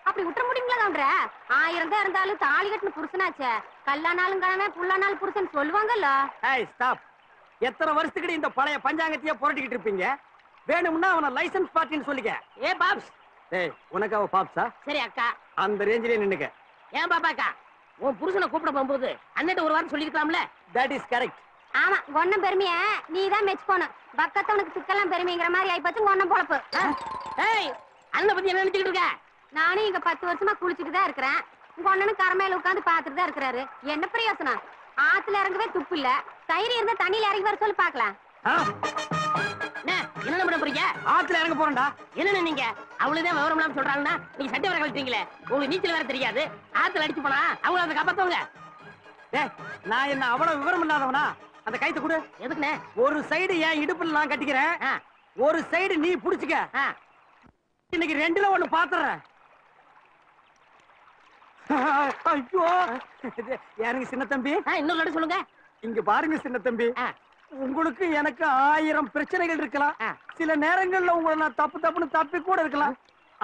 S1: அப்படி விட்டுற முடியுங்களா கவுண்டர? 1000 தான் இருந்தாலும் தாலி கட்டின புருஷனாச்சே. கல்லானாலும் கிழமை புல்லானாலும் புருஷன் சொல்லுவாங்கல்ல.
S5: ஏய் ஸ்டாப். எத்தனை வருஷத்துக்கு இந்த பழைய பஞ்சாங்கத்தையே புரட்டிக்கிட்டு இருப்பீங்க? வேணும்னா அவனை லைசன்ஸ் பார்ட்டின்னு சொல்லிக்க.
S3: ஏ பாப்ஸ்.
S5: ஏய் உனக்கு அவ பாப்ஸா?
S3: சரி அக்கா.
S5: அந்த ரேஞ்சிலே நின்னுக்க.
S3: ஏன் பாப்பாக்கா? உன் புருஷனை கூப்பிட போகும்போது அண்ணன் ஒரு வாரம் சொல்லிருக்கலாம்ல?
S5: That is correct.
S1: ஆமா கொன்னம் பெருமைய நீதான் மெச்சுக்கணும். பக்கத்தவனுக்கு சிக்கலாம் பெருமைங்கிற மாதிரி ஆயிப்போச்சு கொன்னம் பொழப்பு.
S3: ஏய் அண்ணனை பத்தி என்ன நினைச்சுக்கிட்டு இருக்க?
S1: நானும் இங்க 10 வருஷமா குளிச்சுட்டு தான் இருக்கிறேன். உங்க அண்ணனும் கரமையில உட்காந்து பாத்துட்டு தான் இருக்கிறாரு. என்ன பிரயோசனம்? ஆத்துல இறங்கவே துப்பு இல்ல. தைரியம் இருந்தா தண்ணியில இறங்கி வர சொல்லி பாக்கலாம்.
S3: என்ன பண்ண போறீங்க?
S5: ஆத்துல இறங்க போறேன்டா.
S3: என்னன்னு நீங்க அவ்வளவுதான் விவரம் இல்லாம சொல்றாங்கன்னா நீங்க சட்டை வர கழிச்சீங்களே. உங்களுக்கு நீச்சல் வேற தெரியாது. ஆத்துல அடிச்சு போனா அவங்கள அதை காப்பாத்தவங்க.
S5: டேய் நான் என்ன அவ்வளவு விவரம் இல்லாதவனா? அந்த கைத்தை கொடு.
S3: எதுக்குண்ணே?
S5: ஒரு சைடு ஏன் இடுப்புல நான் கட்டிக்கிறேன். ஒரு சைடு நீ புடிச்சுக்க. இன்னைக்கு ரெண்டுல ஒண்ணு பாத்துறேன். ஐயோ யாருங்க சின்ன தம்பி?
S3: இன்னொரு நடு சொல்லுங்க.
S5: இங்க பாருங்க சின்ன தம்பி, உங்களுக்கு எனக்கு 1000 பிரச்சனைகள் இருக்கலாம். சில நேரங்கள்ல உங்களை நான் தப்புன்னு தப்பி கூட இருக்கலாம்.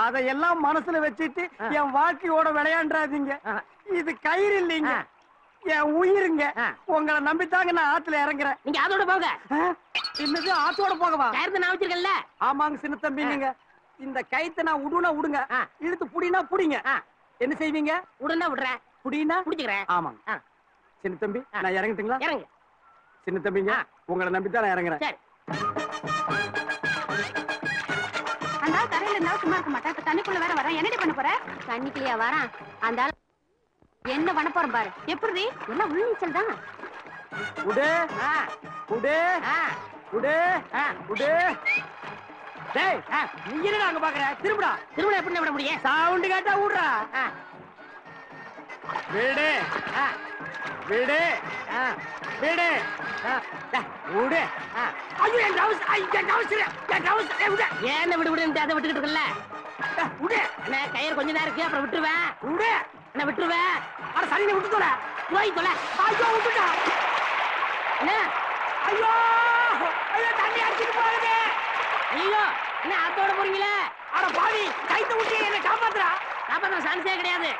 S5: அதையெல்லாம் மனசுல வச்சுட்டு என் வாழ்க்கையோட விளையாண்டாதீங்க. இது கயிறு இல்லைங்க, என் உயிருங்க. உங்களை நம்பித்தாங்க நான் ஆத்துல இறங்குறேன்.
S3: நீங்க அதோட போங்க.
S5: என்னது ஆத்தோட போகவா?
S3: கயிறு நான் வச்சிருக்கேன்ல.
S5: ஆமாங்க சின்ன தம்பி, நீங்க இந்த கயித்தை நான் விடுனா விடுங்க, இழுத்து புடினா புடிங்க. என்ன செய்வீங்க?
S3: உடனே விடுறேன்.
S5: புடினா
S3: புடிச்சுக்கிறேன்.
S5: ஆமாங்க சின்ன தம்பி, நான் இறங்கட்டுங்களா?
S3: இறங்க
S5: சின்ன தம்பிங்க, உங்களை நம்பித்தான் நான் இறங்குறேன்.
S3: சரி.
S1: அந்த ஆள் கரையில இருந்தா சும்மா இருக்க மாட்டேன். இப்ப தண்ணிக்குள்ள வேற வரேன். என்னடி பண்ண போற? தண்ணிக்குள்ளயா வரேன்? அந்த ஆள் என்ன பண்ண போறேன் பாரு. எப்படி எல்லாம் உள்நீச்சல் தான்.
S5: உடே உடே உடே உடே. டேய் நீ என்னடா அங்க பாக்குற? திரும்புடா.
S3: திரும்புடா. எப்படி விட முடியும்?
S5: சவுண்ட் கேட்டா விடுறா. வீடு வீடு வீடு விடு. ஐயோ என் டவுஸ், என் டவுஸ், என் டவுஸ்.
S3: ஏன் விடு விடுன்னு அதை விட்டுக்கிட்டு இருக்கல?
S5: விடு.
S3: என்ன கயிறு கொஞ்சம் தான் இருக்கு, அப்புறம் விட்டுருவேன்.
S5: விடு.
S3: என்ன விட்டுருவேன்?
S5: அட சரி, நீ விட்டு தொலை.
S3: போய் தொலை.
S5: ஐயோ விட்டுட்டா.
S3: என்ன?
S5: ஐயோ ஐயோ தண்ணி அடிச்சிட்டு போகுது.
S3: ஐயோ என்ன ஆத்தோட போறீங்களே?
S5: அட பாவி, கைத்த விட்டு என்ன காப்பாத்துறா.
S3: காப்பாத்த சான்ஸே கிடையாது.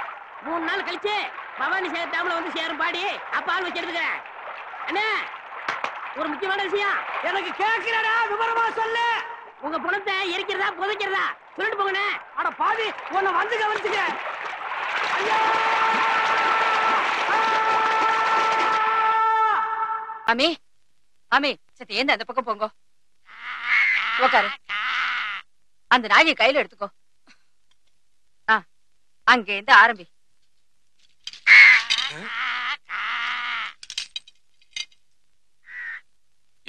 S3: 3 நாள் கழிச்சு பவானி சேகர் டேம்ல வந்து சேரும் பாடி அப்ப ஆள் வச்சு எடுத்துக்கிறேன். அண்ணே ஒரு முக்கியமான விஷயம்
S5: எனக்கு கேட்கிறடா, விவரமா சொல்லு.
S3: உங்க பணத்தை எரிக்கிறதா புதைக்கிறதா சொல்லிட்டு போங்கண்ணே.
S5: அட பாவி, உன்னை வந்து கவனிச்சுக்க. ஐயோ
S17: அமி அமி சத்தி ஏந்த அந்த பக்கம் போங்க. உக்காரு. அந்த நாயை கையில எடுத்துக்கோ. அங்க இருந்து ஆரம்பி.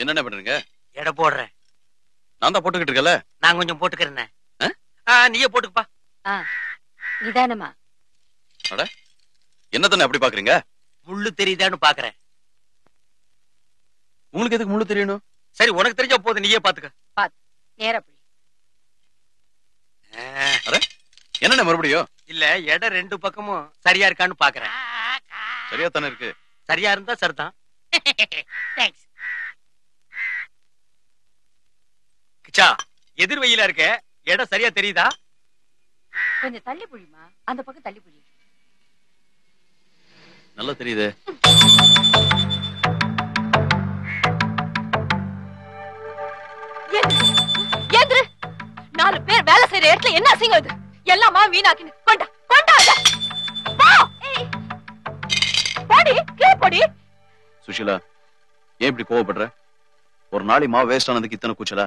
S12: என்னென்ன பண்றீங்க?
S10: எடை போடுறேன்.
S12: நான் தான் போட்டுக்கிட்டு இருக்கல.
S10: நான் கொஞ்சம் போட்டுக்கிறேன். நீயே போட்டுக்கப்பா.
S17: நிதானமா.
S12: அட என்ன தானே அப்படி பாக்குறீங்க?
S10: முள்ளு தெரியுதான்னு பாக்குறேன்.
S12: உங்களுக்கு எதுக்கு முள்ளு தெரியணும்?
S10: சரி, உனக்கு தெரிஞ்சா போதும், நீயே பாத்துக்க.
S17: நேரா போய்.
S12: என்னண்ணே மறுபடியும்?
S5: இல்ல எடை ரெண்டு பக்கமும் சரியா இருக்கான்னு பாக்குறேன்.
S12: சரியா தானே இருக்கு.
S5: சரியா இருந்தா சரிதான். கிச்சா எதிர் வெயிலா இருக்க, எடை சரியா தெரியுதா?
S17: கொஞ்சம் தள்ளி புழிமா, அந்த பக்கம் தள்ளி புழி.
S12: நல்லா தெரியுது.
S17: ஏந்திரு. 4 பேர் வேலை செய்யற இடத்துல என்ன அசிங்கம் இது? எல்லாமா வீணாக்கின்னு கொண்டா கொண்டா. போடி கீழே போடி.
S12: சுஷீலா, ஏன் இப்படி கோவப்படுற? ஒரு நாளை மாவு வேஸ்ட் ஆனதுக்கு இத்தனை கூச்சலா?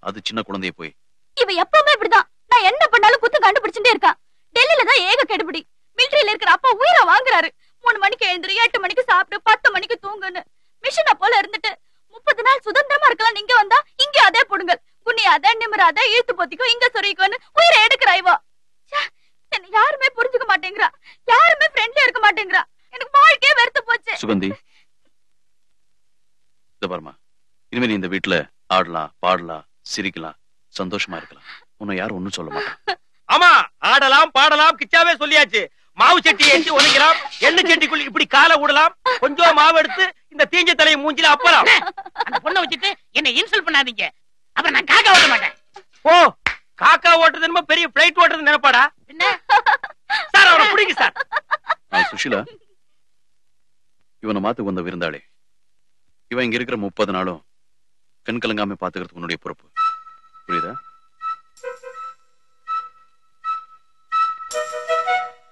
S12: அது சின்ன குழந்தைய போய்.
S8: இவ எப்பவுமே இப்படிதான். நான் என்ன பண்ணாலும் குத்து கண்டுபிடிச்சுட்டே இருக்கான். டெல்லியில தான் ஏக கெடுபிடி. மிலிட்டரியில இருக்கிற அப்பா உயிரை வாங்குறாரு. 3 மணிக்கு எழுந்துரு, 8 மணிக்கு சாப்பிடு, 10 மணிக்கு தூங்குன்னு மிஷினை போல இருந்துட்டு 30 நாள் சுதந்திரமா இருக்கலாம். நீங்க வந்தா இங்க அதே பொடுங்கள், குனியாத நிமிராத, இழுத்து போத்திக்கோ, இங்க சொரிக்கோன்னு உயிரை எடுக்கிறா. இவா என்ன யாருமே புரிஞ்சுக்க மாட்டேங்கிறா, யாருமே ஃப்ரெண்ட்லியா இருக்க மாட்டேங்கிறா. எனக்கு வாழ்க்கையே வெறுத்து போச்சு.
S12: சுகந்தி, இத பாருமா, இனிமே நீ இந்த வீட்டுல ஆடலாம், பாடலாம், சிரிக்கலாம், சந்தோஷமா இருக்கலாம். உன்னை யாரும் ஒண்ணும் சொல்ல மாட்டான்.
S5: ஆமா, ஆடலாம் பாடலாம், கிச்சாவே சொல்லியாச்சு. மாவு சட்டி ஏற்றி ஒதுக்கலாம், எண்ணெய் சட்டிக்குள்ள இப்படி காலை விடலாம், கொஞ்சம் மாவு எடுத்து இந்த தீஞ்ச தலையை மூஞ்சில அப்பலாம்.
S3: அந்த பொண்ணை வச்சுட்டு என்ன இன்சல்ட் பண்ணாதீங்க. அப்புறம் நான் காக்கா ஓட்ட மாட்டேன்.
S5: ஓ, காக்கா ஓட்டுறது என்னமோ பெரிய பிளைட் ஓட்டுறது நினைப்பாடா? என்ன சார், அவரை பிடிங்க சார்.
S12: சுஷீலா, இவனை மாத்துக்கு வந்த விருந்தாளி. இவன் இங்க இருக்கிற 30 நாளும் கண் கலங்காம பாத்துக்கிறதுக்கு உன்னுடைய பொறுப்பு. புரியுதா?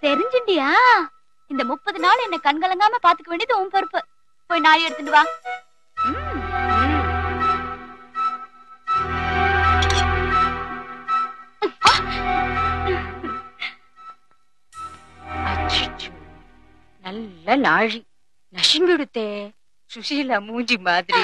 S8: தெரிஞ்சுண்டியா? இந்த 30 நாள் என்ன கண்கலங்காம பாத்துக்க வேண்டியது உன் பொறுப்பு. போய் நாய் எடுத்துட்டு வா.
S17: நல்ல நாழி நசுங்கிடுத்தே. சுஷீலா மூஞ்சி மாதிரி.